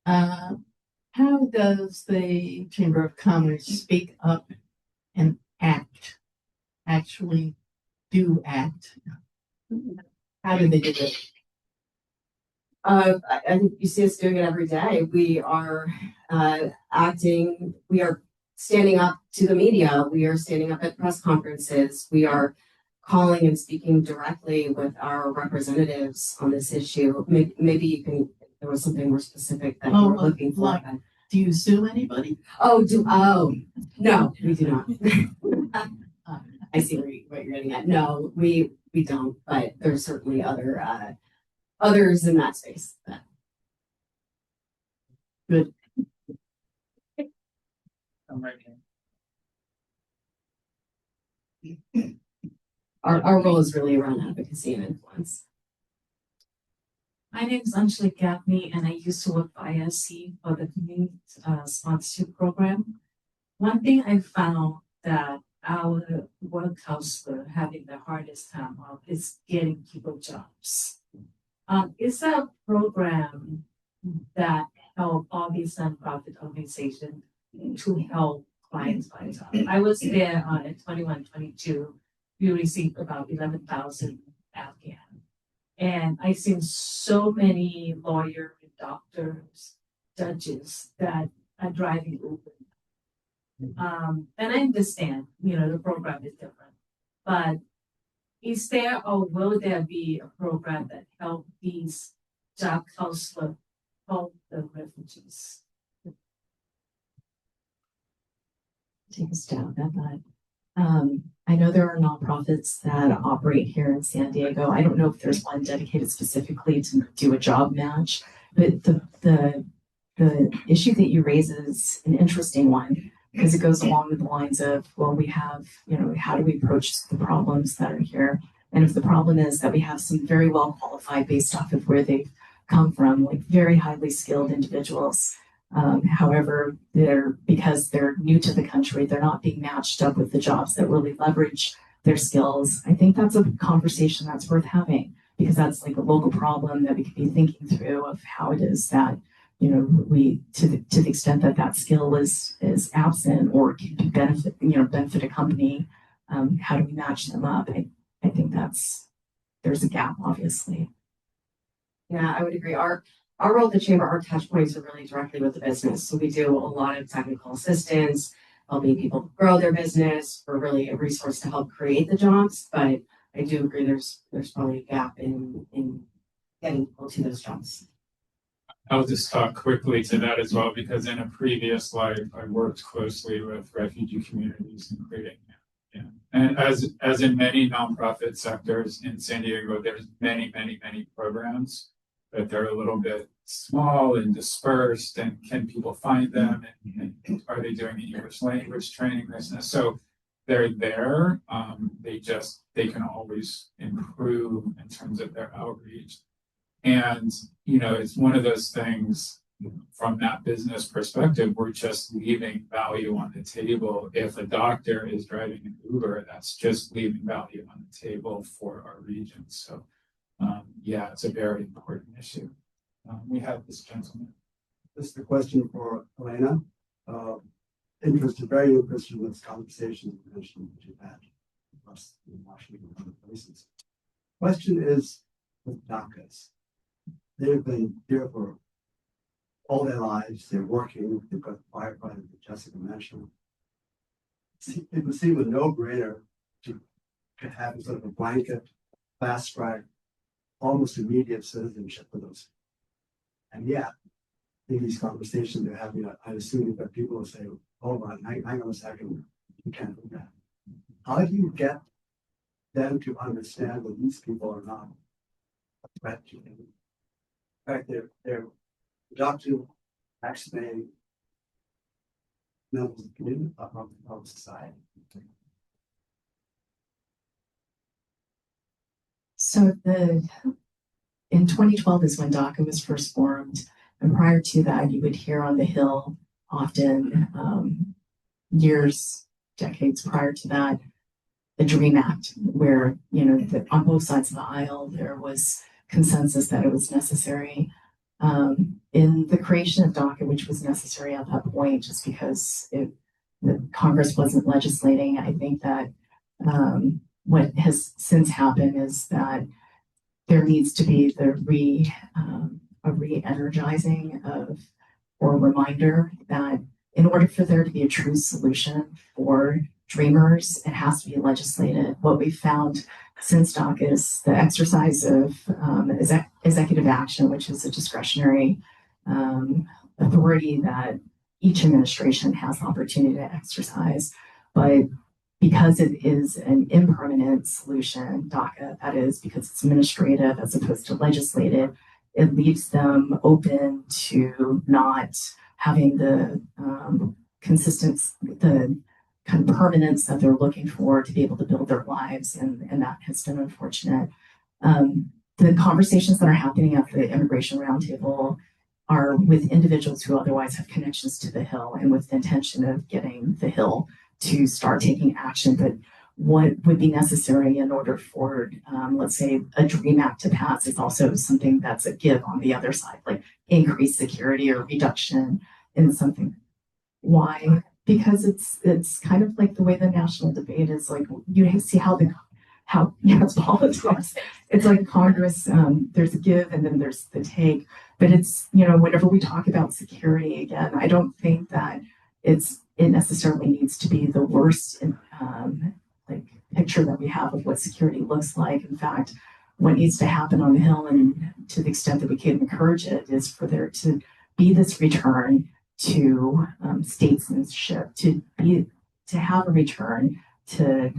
Speaker 6: How does the Chamber of Commerce speak up and actually do act? How do they do it?
Speaker 4: I think you see us doing it every day. We are acting, we are standing up to the media, we are standing up at press conferences, we are calling and speaking directly with our representatives on this issue. Maybe you can, there was something more specific that you were looking for.
Speaker 6: Like, do you sue anybody?
Speaker 4: No, we do not. I see what you're getting at. No, we don't, but there's certainly others in that space.
Speaker 6: Good.
Speaker 3: I'm right here.
Speaker 4: Our role is really around advocacy and influence.
Speaker 7: My name is Anjali Gaffney, and I used to work for ISC for the community sponsorship program. One thing I found that our work counselor having the hardest time of is getting people jobs. It's a program that help all these nonprofit organizations to help clients find jobs. I was there in 21, 22. We received about 11,000 applicants. And I've seen so many lawyers, doctors, judges that are driving Uber. And I understand, the program is different, but is there or will there be a program that help these job counselors help the refugees?
Speaker 5: Take a stab at that. I know there are nonprofits that operate here in San Diego. I don't know if there's one dedicated specifically to do a job match, but the issue that you raise is an interesting one because it goes along with the lines of, well, we have, how do we approach the problems that are here? And if the problem is that we have some very well qualified based off of where they've come from, like very highly skilled individuals. However, because they're new to the country, they're not being matched up with the jobs that really leverage their skills. I think that's a conversation that's worth having because that's like a local problem that we could be thinking through of how it is that, we to the extent that that skill is absent or can benefit a company, how do we match them up? I think there's a gap, obviously.
Speaker 4: Yeah, I would agree. Our role at the chamber, our touch points are really directly with the business. So we do a lot of technical assistance, helping people grow their business. We're really a resource to help create the jobs. But I do agree there's probably a gap in getting people to those jobs.
Speaker 3: I'll just talk quickly to that as well, because in a previous life, I worked closely with refugee communities in creating. Yeah. And as in many nonprofit sectors in San Diego, there's many programs, but they're a little bit small and dispersed, and can people find them? And are they doing the English language training business? So they're there. They can always improve in terms of their outreach. And, it's one of those things from that business perspective, we're just leaving value on the table. If a doctor is driving an Uber, that's just leaving value on the table for our region. So, yeah, it's a very important issue. We have this gentleman.
Speaker 8: This is the question for Elena. Very interested in this conversation you mentioned that you've had plus in Washington and other places. Question is with DACAs. They've been here for all their lives. They're working. They've got firefighters that Jessica mentioned. It would seem a no-brainer to have sort of a blanket, fast track, almost immediate citizenship for those. And yet, in these conversations they're having, I assume that people will say, hold on, hang on a second, you can't do that. How do you get them to understand that these people are not a threat to them? In fact, they're productive, vaccinating members of the community, of society.
Speaker 5: So in 2012 is when DACA was first formed. And prior to that, you would hear on the Hill often decades prior to that, the DREAM Act, where, on both sides of the aisle, there was consensus that it was necessary. In the creation of DACA, which was necessary at that point, just because the Congress wasn't legislating, I think that what has since happened is that there needs to be a re-energizing or reminder that in order for there to be a true solution for dreamers, it has to be legislated. What we've found since DACA is the exercise of executive action, which is a discretionary authority that each administration has the opportunity to exercise. But because it is an impermanent solution, DACA, that is, because it's administrative as opposed to legislative, it leaves them open to not having the the kind of permanence that they're looking for to be able to build their lives, and that has been unfortunate. The conversations that are happening at the Immigration Roundtable are with individuals who otherwise have connections to the Hill and with the intention of getting the Hill to start taking action. But what would be necessary in order for, let's say, a DREAM Act to pass is also something that's a give on the other side, like increased security or reduction in something. Why? Because it's kind of like the way the national debate is. Like, you see how it's politics. It's like Congress, there's a give and then there's the take. But it's, whenever we talk about security, again, I don't think that it necessarily needs to be the worst like picture that we have of what security looks like. In fact, what needs to happen on the Hill, and to the extent that we can encourage it, is for there to be this return to statesmanship, to have a return to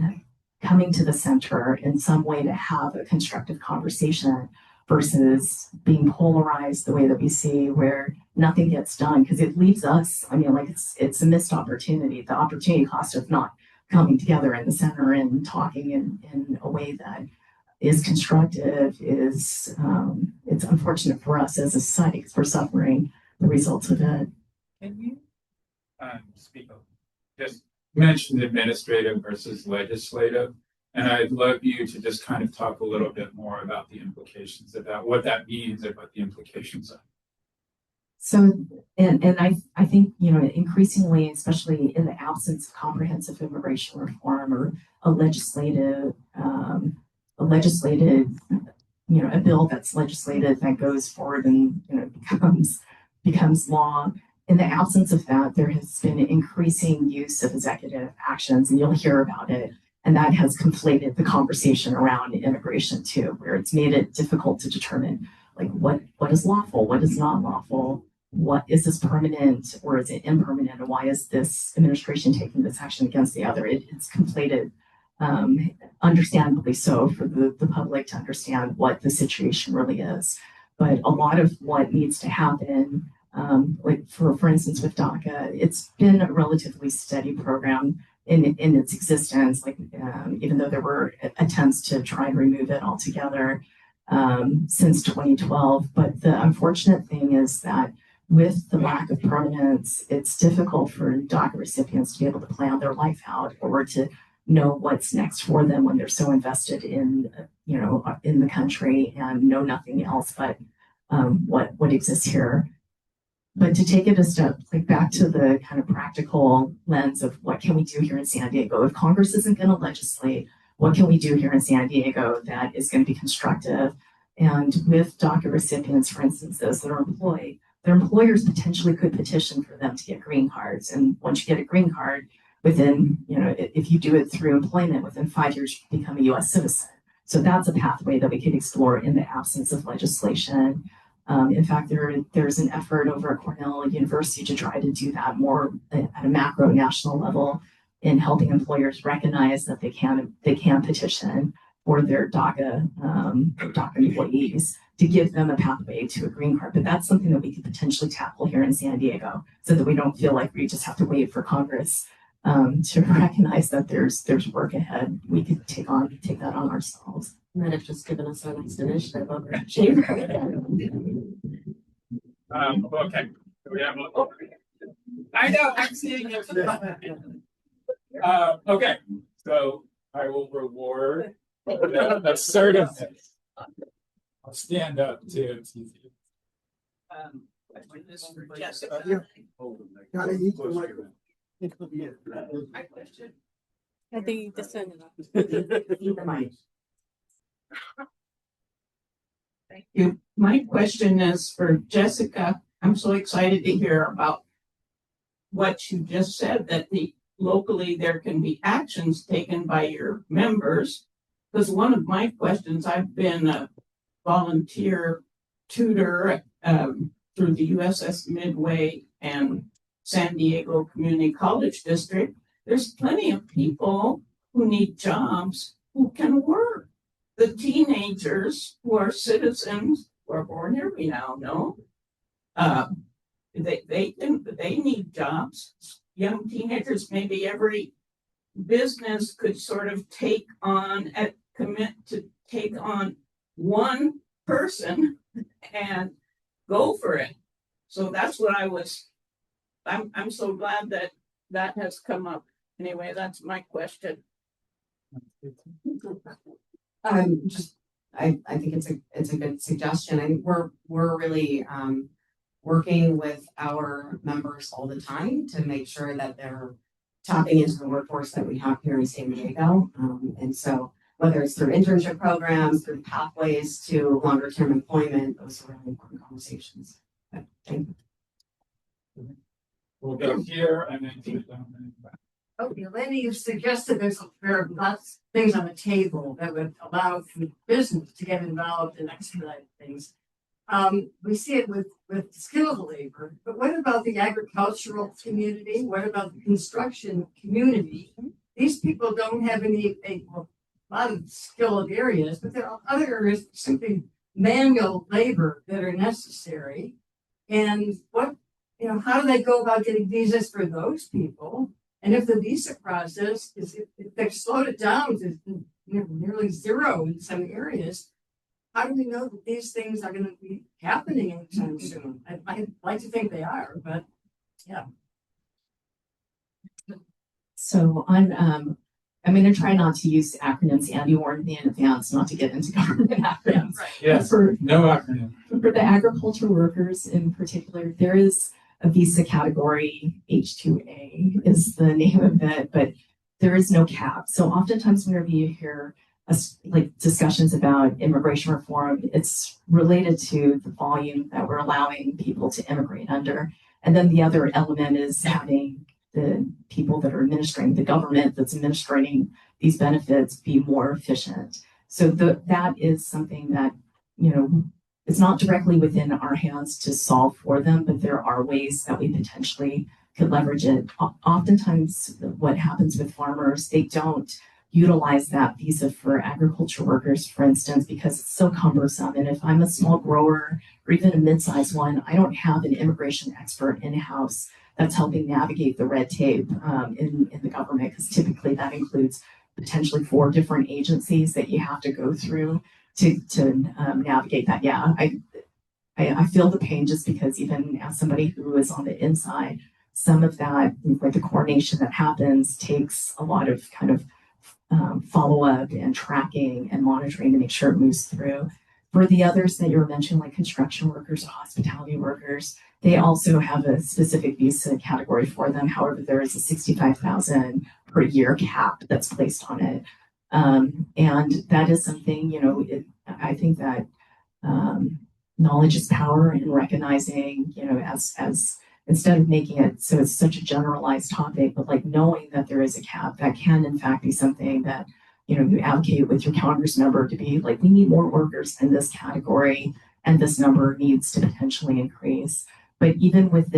Speaker 5: coming to the center in some way, to have a constructive conversation versus being polarized the way that we see, where nothing gets done because it leaves us. I mean, like, it's a missed opportunity. The opportunity cost of not coming together in the center and talking in a way that is constructive is it's unfortunate for us as a society because we're suffering the results of it.
Speaker 3: Can you speak up? Just mentioned administrative versus legislative, and I'd love you to just kind of talk a little bit more about the implications of that, what that means, and what the implications are.
Speaker 5: So, and I think, increasingly, especially in the absence of comprehensive immigration reform or a legislated, a bill that's legislated that goes forward and, becomes law. In the absence of that, there has been an increasing use of executive actions, and you'll hear about it. And that has conflated the conversation around immigration too, where it's made it difficult to determine, like, what is lawful, what is not lawful, what is this permanent or is it impermanent, and why is this administration taking this action against the other? It's conflated, understandably so, for the public to understand what the situation really is. But a lot of what needs to happen, like for instance with DACA, it's been a relatively steady program in its existence, like even though there were attempts to try and remove it altogether since 2012. But the unfortunate thing is that with the lack of permanence, it's difficult for DACA recipients to be able to plan their life out or to know what's next for them when they're so invested in the country and know nothing else but what exists here. But to take it a step back to the kind of practical lens of what can we do here in San Diego? If Congress isn't going to legislate, what can we do here in San Diego that is going to be constructive? And with DACA recipients, for instance, those that are employed, their employers potentially could petition for them to get green cards. And once you get a green card, within, if you do it through employment, within 5 years, you become a US citizen. So that's a pathway that we could explore in the absence of legislation. In fact, there's an effort over at Cornell University to try to do that more at a macro national level in helping employers recognize that they can petition for their DACA employees to give them a pathway to a green card. But that's something that we could potentially tackle here in San Diego so that we don't feel like we just have to wait for Congress to recognize that there's work ahead. We could take that on ourselves.
Speaker 4: And then it's just given us our next initiative over at Chamber.
Speaker 3: Okay. I know, I'm seeing it. Okay, so I will reward the certificate. I'll stand up too.
Speaker 6: I think this one. Thank you. My question is for Jessica. I'm so excited to hear about what you just said, that locally there can be actions taken by your members. Because one of my questions, I've been a volunteer tutor through the USS Midway and San Diego Community College District. There's plenty of people who need jobs who can work. The teenagers who are citizens who are born here, we now know, They need jobs. Young teenagers, maybe every business could sort of commit to take on one person and go for it. So that's what I'm so glad that has come up. Anyway, that's my question.
Speaker 4: I think it's a good suggestion. I think we're really working with our members all the time to make sure that they're tapping into the workforce that we have here in San Diego. And so whether it's through internship programs, through pathways to longer term employment, those are really important conversations. But thank you.
Speaker 3: We'll go here and then keep down.
Speaker 9: Okay, Lenny, you suggested there are lots of things on the table that would allow for business to get involved and expedite things. We see it with skilled labor, but what about the agricultural community? What about the construction community? These people don't have a lot of skilled areas, but there are other areas, simply manual labor, that are necessary. And how do they go about getting visas for those people? And if the visa process if they've slowed it down to nearly zero in some areas, how do we know that these things are going to be happening anytime soon? I'd like to think they are, but yeah.
Speaker 5: So I'm going to try not to use acronyms. Andy warned me in advance not to get into government acronyms.
Speaker 3: Yes, no acronym.
Speaker 5: For the agriculture workers in particular, there is a visa category, H2A is the name of it, but there is no cap. So oftentimes whenever you hear discussions about immigration reform, it's related to the volume that we're allowing people to immigrate under. And then the other element is having the people that are administering, the government that's administrating these benefits, be more efficient. So that is something that, it's not directly within our hands to solve for them, but there are ways that we potentially could leverage it. Oftentimes what happens with farmers, they don't utilize that visa for agriculture workers, for instance, because it's so cumbersome. And if I'm a small grower or even a mid-sized one, I don't have an immigration expert in-house that's helping navigate the red tape in the government, because typically that includes potentially 4 different agencies that you have to go through to navigate that. Yeah, I feel the pain, just because even as somebody who is on the inside, some of that, like the coordination that happens, takes a lot of kind of follow-up and tracking and monitoring to make sure it moves through. For the others that you were mentioning, like construction workers or hospitality workers, they also have a specific visa category for them. However, there is a $65,000 per year cap that's placed on it. And that is something, I think that knowledge is power, and recognizing, as instead of making it so it's such a generalized topic, but like knowing that there is a cap, that can in fact be something that, you advocate with your Congress member to be like, we need more workers in this category, and this number needs to potentially increase. But even with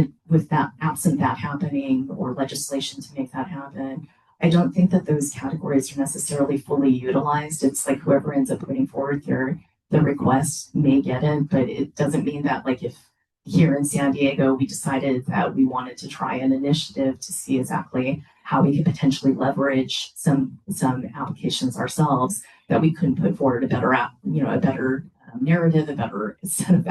Speaker 5: that, absent that happening or legislation to make that happen, I don't think that those categories are necessarily fully utilized. It's like whoever ends up putting forward their request may get it, but it doesn't mean that, like, if here in San Diego we decided that we wanted to try an initiative to see exactly how we could potentially leverage some applications ourselves, that we couldn't put forward a better narrative, a better set of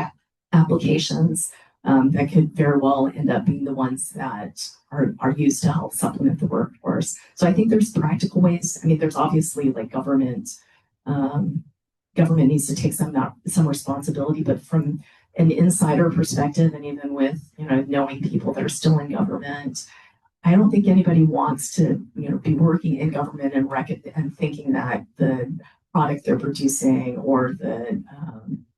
Speaker 5: applications that could very well end up being the ones that are used to help supplement the workforce. So I think there's practical ways. I mean, there's obviously like government needs to take some responsibility, but from an insider perspective, and even with, knowing people that are still in government, I don't think anybody wants to, be working in government and thinking that the product they're producing or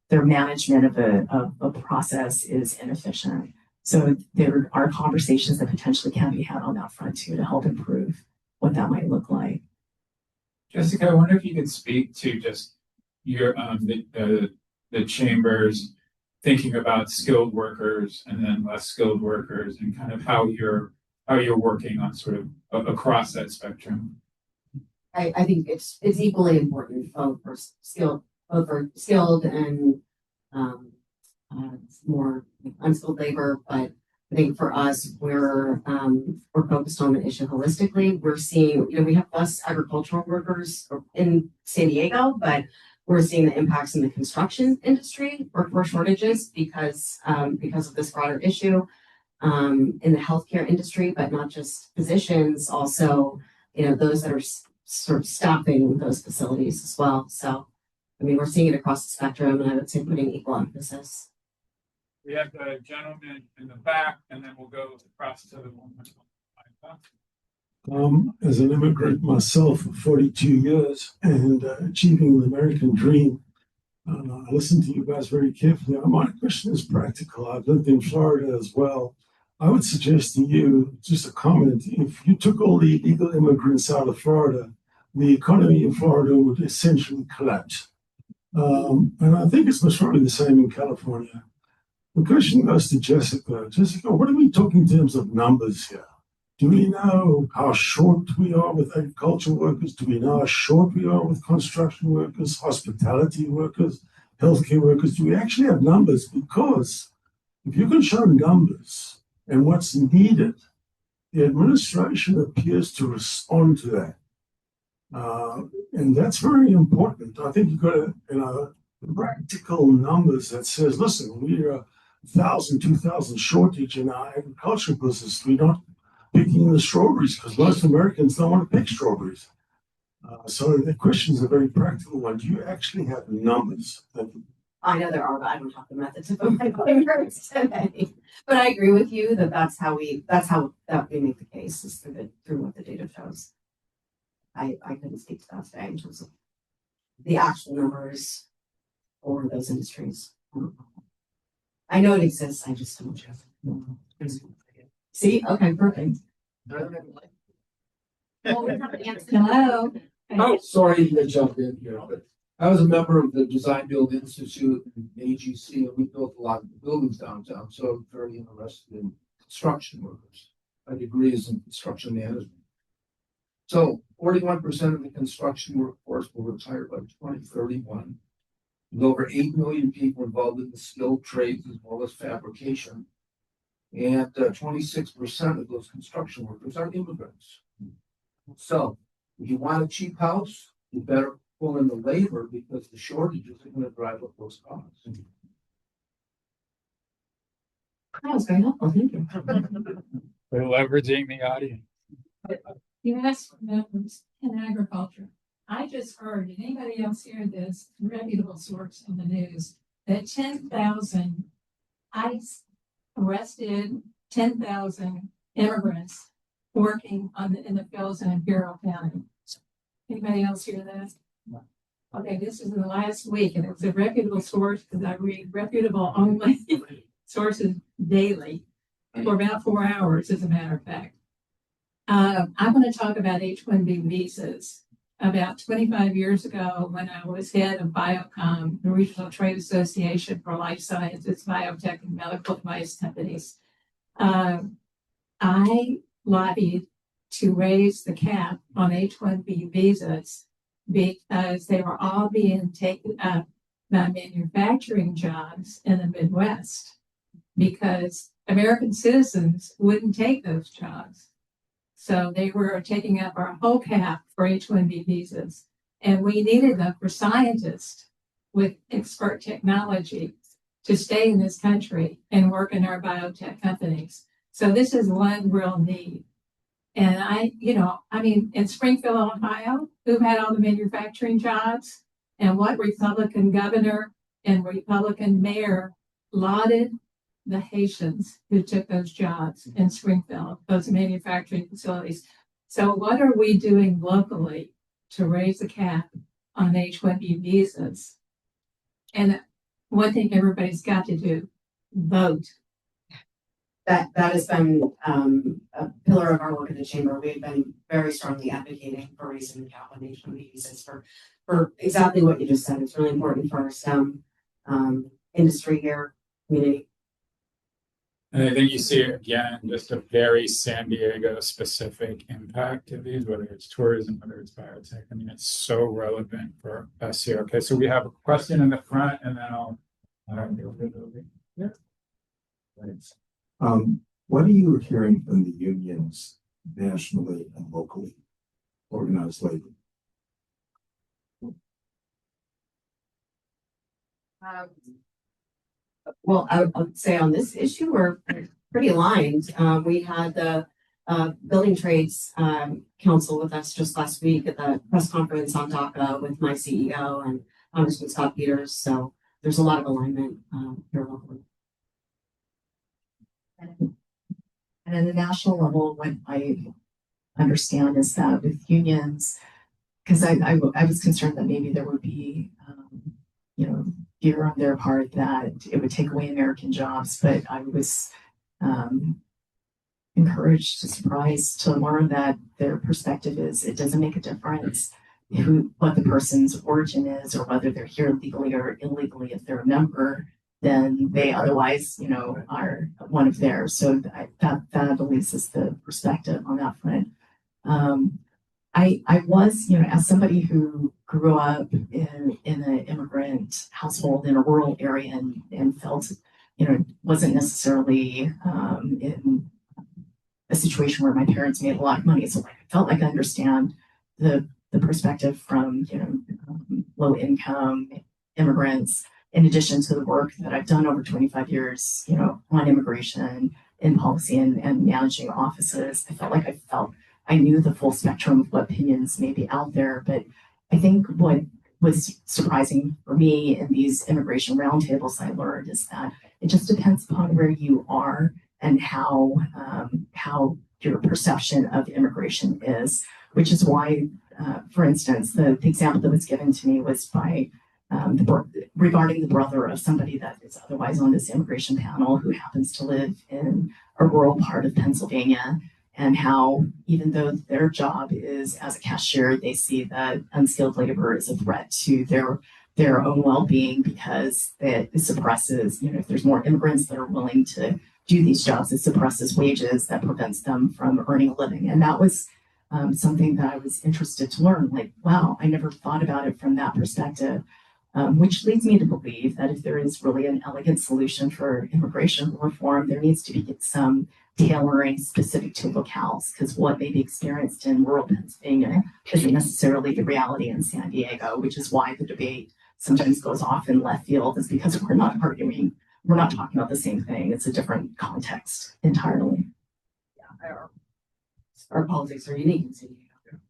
Speaker 5: their management of a process is inefficient. So there are conversations that potentially can be had on that front too, to help improve what that might look like.
Speaker 3: Jessica, I wonder if you could speak to just your the chamber's thinking about skilled workers and then less skilled workers, and kind of how you're working on sort of across that spectrum.
Speaker 4: I think it's equally important both for skilled and more unskilled labor, but think for us, we're focused on the issue holistically. We're seeing, we have less agricultural workers in San Diego, but we're seeing the impacts in the construction industry, workforce shortages because of this broader issue, in the healthcare industry, but not just physicians, also, those that are sort of staffing those facilities as well. So, we're seeing it across the spectrum, and I would say putting equal emphasis.
Speaker 3: We have the gentleman in the back, and then we'll go across to the woman.
Speaker 10: As an immigrant myself for 42 years and achieving the American dream, I listened to you guys very carefully. My question is practical. I've lived in Florida as well. I would suggest to you, just a comment, if you took all the illegal immigrants out of Florida, the economy in Florida would essentially collapse. And I think it's most probably the same in California. The question goes to Jessica. Jessica, what are we talking in terms of numbers here? Do we know how short we are with agricultural workers? Do we know how short we are with construction workers, hospitality workers, healthcare workers? Do we actually have numbers? Because if you can show numbers and what's needed, the administration appears to respond to that. And that's very important. I think you've got practical numbers that says, listen, we're 1,000, 2,000 shortage in our agricultural business. We're not picking the strawberries because most Americans don't want to pick strawberries. So the question is a very practical one. Do you actually have numbers?
Speaker 4: I know there are, but I don't have the method to put my fingers today. But I agree with you that that's how we make the case is through what the data shows. I couldn't speak to that today in terms of the actual numbers for those industries. I know it exists. I just don't know. See? Okay, perfect.
Speaker 7: Hello.
Speaker 11: Oh, sorry to jump in here, but I was a member of the Design Build Institute and AGC, and we built a lot of buildings downtown. So I'm very interested in construction workers. My degree is in construction management. So 41% of the construction workforce will retire by 2031. With over 8 million people involved in the skilled trades as well as fabrication. And 26% of those construction workers are immigrants. So if you want a cheap house, you better pull in the labor because the shortages are going to drive up those costs.
Speaker 4: That was very helpful. Thank you.
Speaker 3: We're leveraging the audience.
Speaker 7: U.S. members in agriculture. I just heard, did anybody else hear this reputable source in the news that 10,000 ICE arrested 10,000 immigrants working in the fields in Imperial County. Anybody else hear that? No. Okay, this is in the last week, and it's a reputable source because I read reputable only sources daily for about 4 hours, as a matter of fact. I'm going to talk about H-1B visas. About 25 years ago, when I was head of Biocom, the Regional Trade Association for Life Sciences, Biotech, and Medical Device Companies, I lobbied to raise the cap on H-1B visas because they were all being taken up by manufacturing jobs in the Midwest because American citizens wouldn't take those jobs. So they were taking up our whole cap for H-1B visas. And we needed them for scientists with expert technology to stay in this country and work in our biotech companies. So this is one real need. And in Springfield, Ohio, who had all the manufacturing jobs, and what Republican governor and Republican mayor lauded the Haitians who took those jobs in Springfield, those manufacturing facilities. So what are we doing locally to raise the cap on H-1B visas? And one thing everybody's got to do, vote.
Speaker 4: That has been a pillar of our work in the chamber. We've been very strongly advocating for raising the cap on H-1B visas for exactly what you just said. It's really important for our STEM industry here, community.
Speaker 3: And I think you see again just a very San Diego specific impact to these, whether it's tourism, whether it's biotech. I mean, it's so relevant for us here. Okay, so we have a question in the front, and then I'll. Yeah.
Speaker 8: Thanks.
Speaker 10: What are you hearing from the unions nationally and locally, organized labor?
Speaker 4: Well, I would say on this issue, we're pretty aligned. We had the Building Trades Council with us just last week at the press conference on DACA with my CEO and Congressman Scott Peters. So there's a lot of alignment here locally.
Speaker 5: And at a national level, what I understand is that with unions, because I was concerned that maybe there would be, fear on their part that it would take away American jobs, but I was encouraged, surprised to learn that their perspective is it doesn't make a difference what the person's origin is or whether they're here legally or illegally. If they're a member, then they otherwise, are one of theirs. So that at least is the perspective on that front. I was, as somebody who grew up in an immigrant household in a rural area and felt, wasn't necessarily in a situation where my parents made a lot of money. So I felt like I understand the perspective from, low income immigrants, in addition to the work that I've done over 25 years, on immigration in policy and managing offices. I felt like I knew the full spectrum of what opinions may be out there. But I think what was surprising for me in these immigration roundtables I learned is that it just depends upon where you are and how your perception of immigration is, which is why, for instance, the example that was given to me was by regarding the brother of somebody that is otherwise on this immigration panel who happens to live in a rural part of Pennsylvania, and how even though their job is as a cashier, they see that unskilled labor is a threat to their own well-being because it suppresses, if there's more immigrants that are willing to do these jobs, it suppresses wages that prevents them from earning a living. And that was something that I was interested to learn. Like, wow, I never thought about it from that perspective. Which leads me to believe that if there is really an elegant solution for immigration reform, there needs to be some tailoring specific to locales, because what may be experienced in rural Pennsylvania isn't necessarily the reality in San Diego, which is why the debate sometimes goes off in left field, is because we're not talking about the same thing. It's a different context entirely.
Speaker 4: Yeah, our politics are unique in San Diego.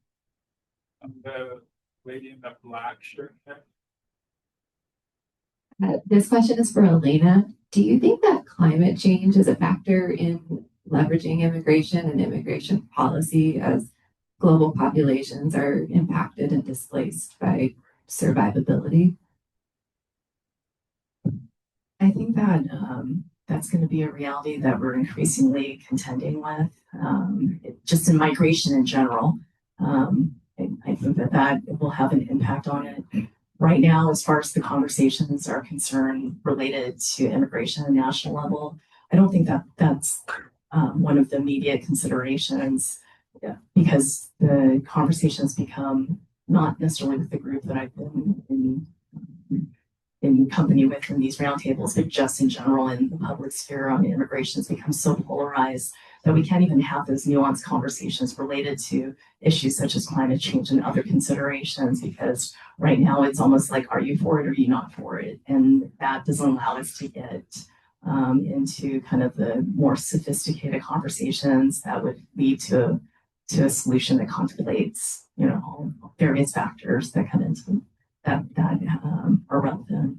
Speaker 3: The lady in the black shirt.
Speaker 12: This question is for Elena. Do you think that climate change is a factor in leveraging immigration and immigration policy as global populations are impacted and displaced by survivability?
Speaker 5: I think that that's going to be a reality that we're increasingly contending with, just in migration in general. I think that will have an impact on it. Right now, as far as the conversations are concerned related to immigration at a national level, I don't think that that's one of the immediate considerations, because the conversations become not necessarily with the group that I've been in company with in these roundtables, but just in general in the public sphere on immigration has become so polarized that we can't even have those nuanced conversations related to issues such as climate change and other considerations, because right now it's almost like, are you for it or are you not for it? And that doesn't allow us to get into kind of the more sophisticated conversations that would lead to a solution that contemplates, all various factors that come into that are relevant.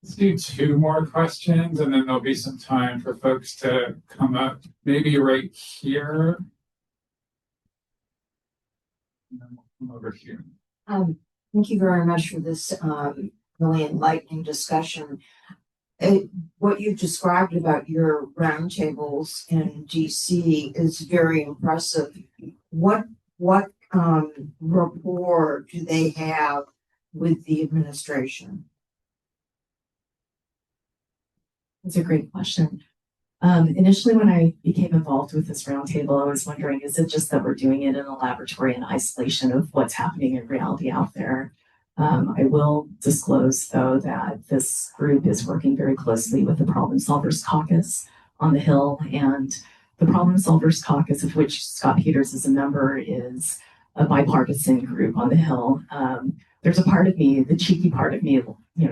Speaker 3: Let's do two more questions and then there'll be some time for folks to come up, maybe right here. And then we'll come over here.
Speaker 9: Thank you very much for this really enlightening discussion. What you've described about your roundtables in DC is very impressive. What rapport do they have with the administration?
Speaker 5: That's a great question. Initially, when I became involved with this roundtable, I was wondering, is it just that we're doing it in a laboratory in isolation of what's happening in reality out there? I will disclose, though, that this group is working very closely with the Problem Solvers Caucus on the Hill, and The Problem Solvers Caucus, of which Scott Peters is a member, is a bipartisan group on the Hill. There's a part of me, the cheeky part of me,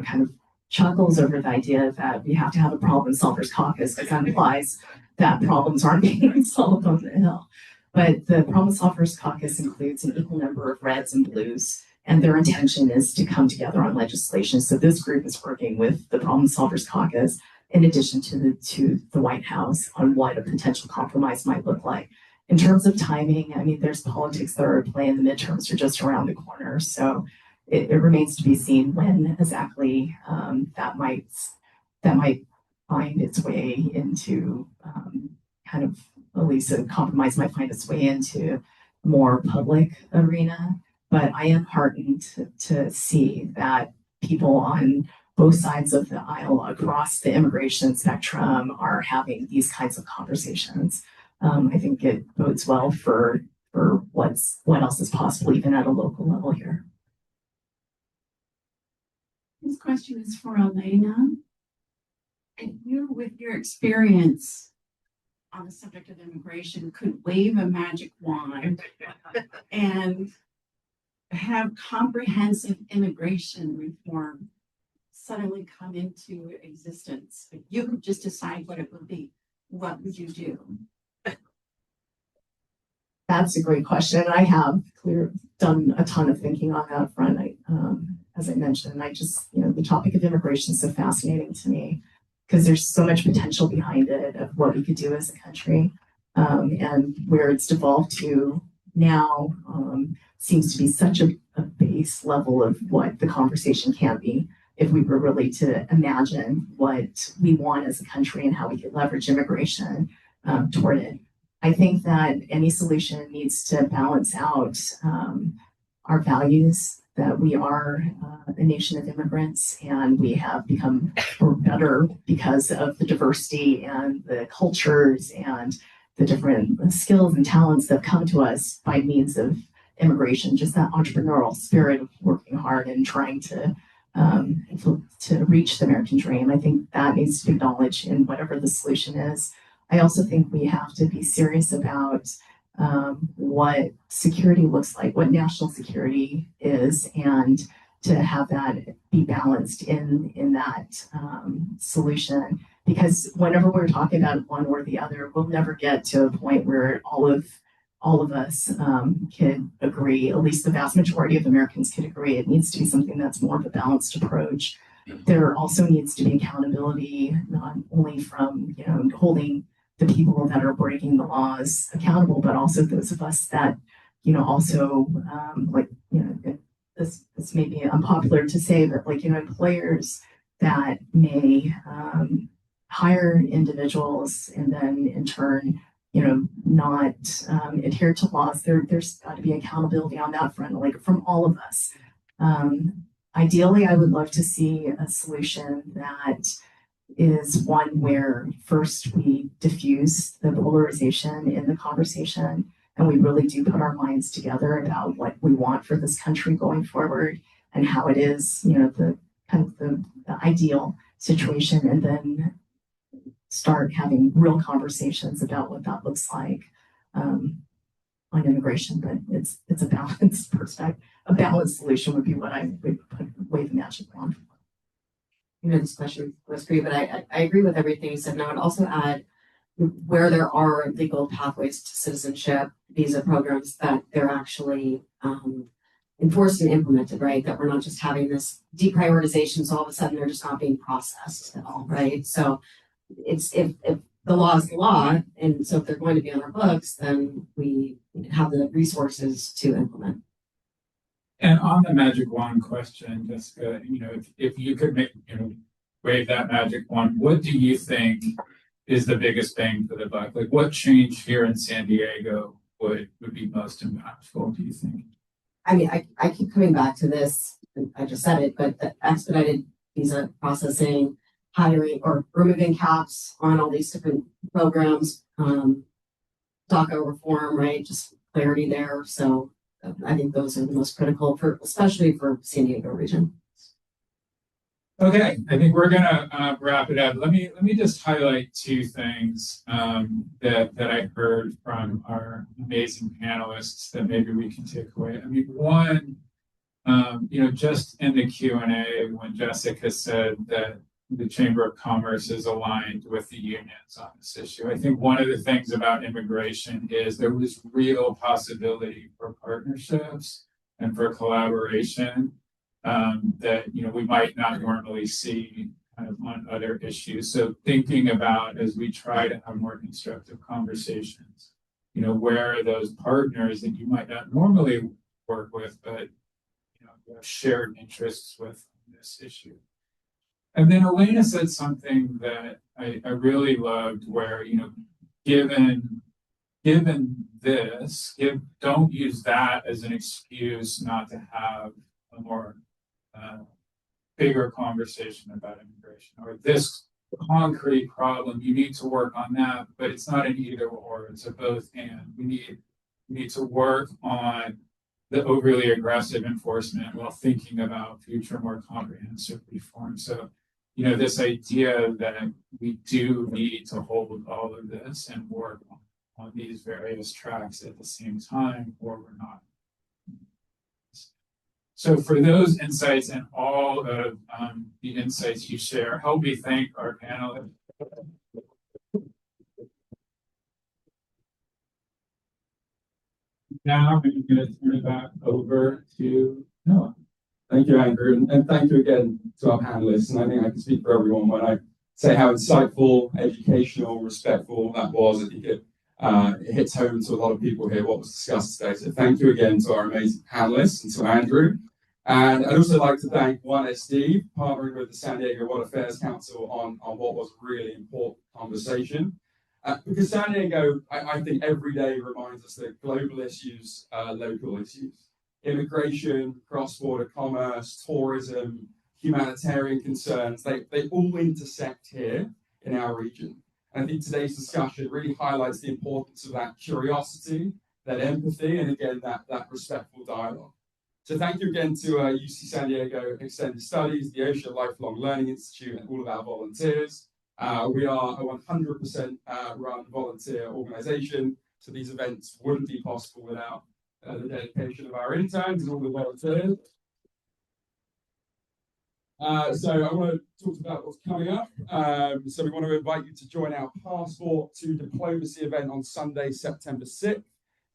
Speaker 5: kind of chuckles over the idea that we have to have a Problem Solvers Caucus because that implies that problems aren't being solved on the Hill. But the Problem Solvers Caucus includes an equal number of reds and blues, and their intention is to come together on legislation. So this group is working with the Problem Solvers Caucus in addition to the White House on what a potential compromise might look like. In terms of timing, I mean, there's politics that are at play, and the midterms are just around the corner. So it remains to be seen when exactly that might find its way into kind of, at least a compromise might find its way into a more public arena. But I am heartened to see that people on both sides of the aisle across the immigration spectrum are having these kinds of conversations. I think it bodes well for what else is possible, even at a local level here.
Speaker 13: This question is for Elena. And you, with your experience on the subject of immigration, could wave a magic wand and have comprehensive immigration reform suddenly come into existence. If you could just decide what it would be, what would you do?
Speaker 5: That's a great question. I have done a ton of thinking on that front. As I mentioned, the topic of immigration is so fascinating to me because there's so much potential behind it of what we could do as a country, and where it's devolved to now seems to be such a base level of what the conversation can be if we were really to imagine what we want as a country and how we could leverage immigration toward it. I think that any solution needs to balance out our values, that we are a nation of immigrants and we have become better because of the diversity and the cultures and the different skills and talents that come to us by means of immigration, just that entrepreneurial spirit of working hard and trying to reach the American dream. I think that needs to be acknowledged in whatever the solution is. I also think we have to be serious about what security looks like, what national security is, and to have that be balanced in that solution. Because whenever we're talking about one or the other, we'll never get to a point where all of us could agree, at least the vast majority of Americans could agree. It needs to be something that's more of a balanced approach. There also needs to be accountability, not only from holding the people that are breaking the laws accountable, but also those of us that also this may be unpopular to say, but employers that may hire individuals and then in turn not adhere to laws. There's got to be accountability on that front, from all of us. Ideally, I would love to see a solution that is one where first we diffuse the polarization in the conversation and we really do put our minds together about what we want for this country going forward and how it is, the kind of the ideal situation, and then start having real conversations about what that looks like on immigration. But it's a balanced perspective. A balanced solution would be what I would wave a magic wand.
Speaker 4: This question was great, but I agree with everything you said. And I would also add, where there are legal pathways to citizenship, visa programs, that they're actually enforced and implemented, right? That we're not just having this deprioritization, so all of a sudden they're just not being processed at all, right? So it's if the law is the law, and so if they're going to be on our books, then we have the resources to implement.
Speaker 3: And on the magic wand question, Jessica, if you could wave that magic wand, what do you think is the biggest bang for the buck? Like, what change here in San Diego would be most impactful, do you think?
Speaker 4: I mean, I keep coming back to this, I just said it, but the expedited visa processing, hiring or removing caps on all these different programs, DACA reform, right? Just clarity there. So I think those are the most critical especially for San Diego region.
Speaker 3: Okay, I think we're gonna wrap it up. Let me just highlight two things that I heard from our amazing panelists that maybe we can take away. I mean, one, just in the Q&A when Jessica said that the Chamber of Commerce is aligned with the unions on this issue. I think one of the things about immigration is there was real possibility for partnerships and for collaboration that we might not normally see kind of on other issues. So thinking about as we try to have more constructive conversations, where are those partners that you might not normally work with, but you have shared interests with this issue. And then Elena said something that I really loved, where given this, don't use that as an excuse not to have a more bigger conversation about immigration, or this concrete problem. You need to work on that, but it's not an either or; it's a both and. We need to work on the overly aggressive enforcement while thinking about future more comprehensive reform. So, this idea that we do need to hold all of this and work on these various tracks at the same time, or we're not. So for those insights and all of the insights you share, help me thank our panelists. Now I'm going to turn it back over to Noah.
Speaker 2: Thank you, Andrew, and thank you again to our panelists. And I think I can speak for everyone when I say how insightful, educational, respectful that was. I think it hits home to a lot of people here what was discussed today. So thank you again to our amazing panelists and to Andrew. And I'd also like to thank Steve, partnering with the San Diego World Affairs Council on what was a really important conversation. Because San Diego, I think every day reminds us that global issues are local issues. Immigration, cross-border commerce, tourism, humanitarian concerns, they all intersect here in our region. And I think today's discussion really highlights the importance of that curiosity, that empathy, and again, that respectful dialogue. So thank you again to UC San Diego Extended Studies, the OSHA Lifelong Learning Institute, and all of our volunteers. We are a 100% run volunteer organization, so these events wouldn't be possible without the dedication of our interns and all the volunteers. So I want to talk about what's coming up. So we want to invite you to join our Passport to Diplomacy event on Sunday, September 6th.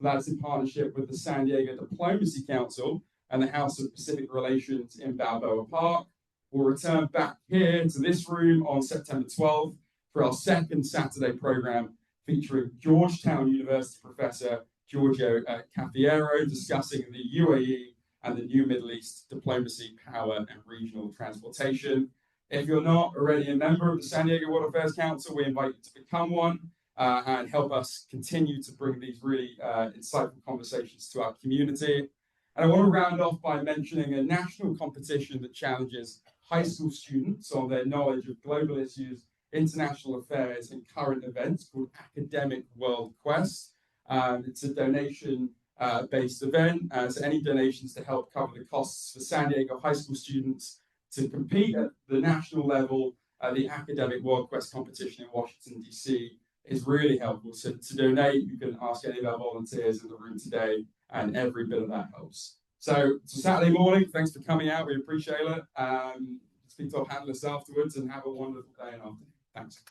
Speaker 2: That's in partnership with the San Diego Diplomacy Council and the House of Pacific Relations in Balboa Park. We'll return back here to this room on September 12th for our second Saturday program featuring Georgetown University professor Giorgio Caffiero discussing the UAE and the new Middle East diplomacy, power, and regional transportation. If you're not already a member of the San Diego World Affairs Council, we invite you to become one and help us continue to bring these really insightful conversations to our community. And I want to round off by mentioning a national competition that challenges high school students on their knowledge of global issues, international affairs, and current events called Academic World Quest. It's a donation-based event, so any donations to help cover the costs for San Diego high school students to compete at the national level, the Academic World Quest competition in Washington, D.C. is really helpful. So to donate, you can ask any of our volunteers in the room today, and every bit of that helps. So it's a Saturday morning. Thanks for coming out. We appreciate it. Speak to our panelists afterwards and have a wonderful day and afternoon. Thanks.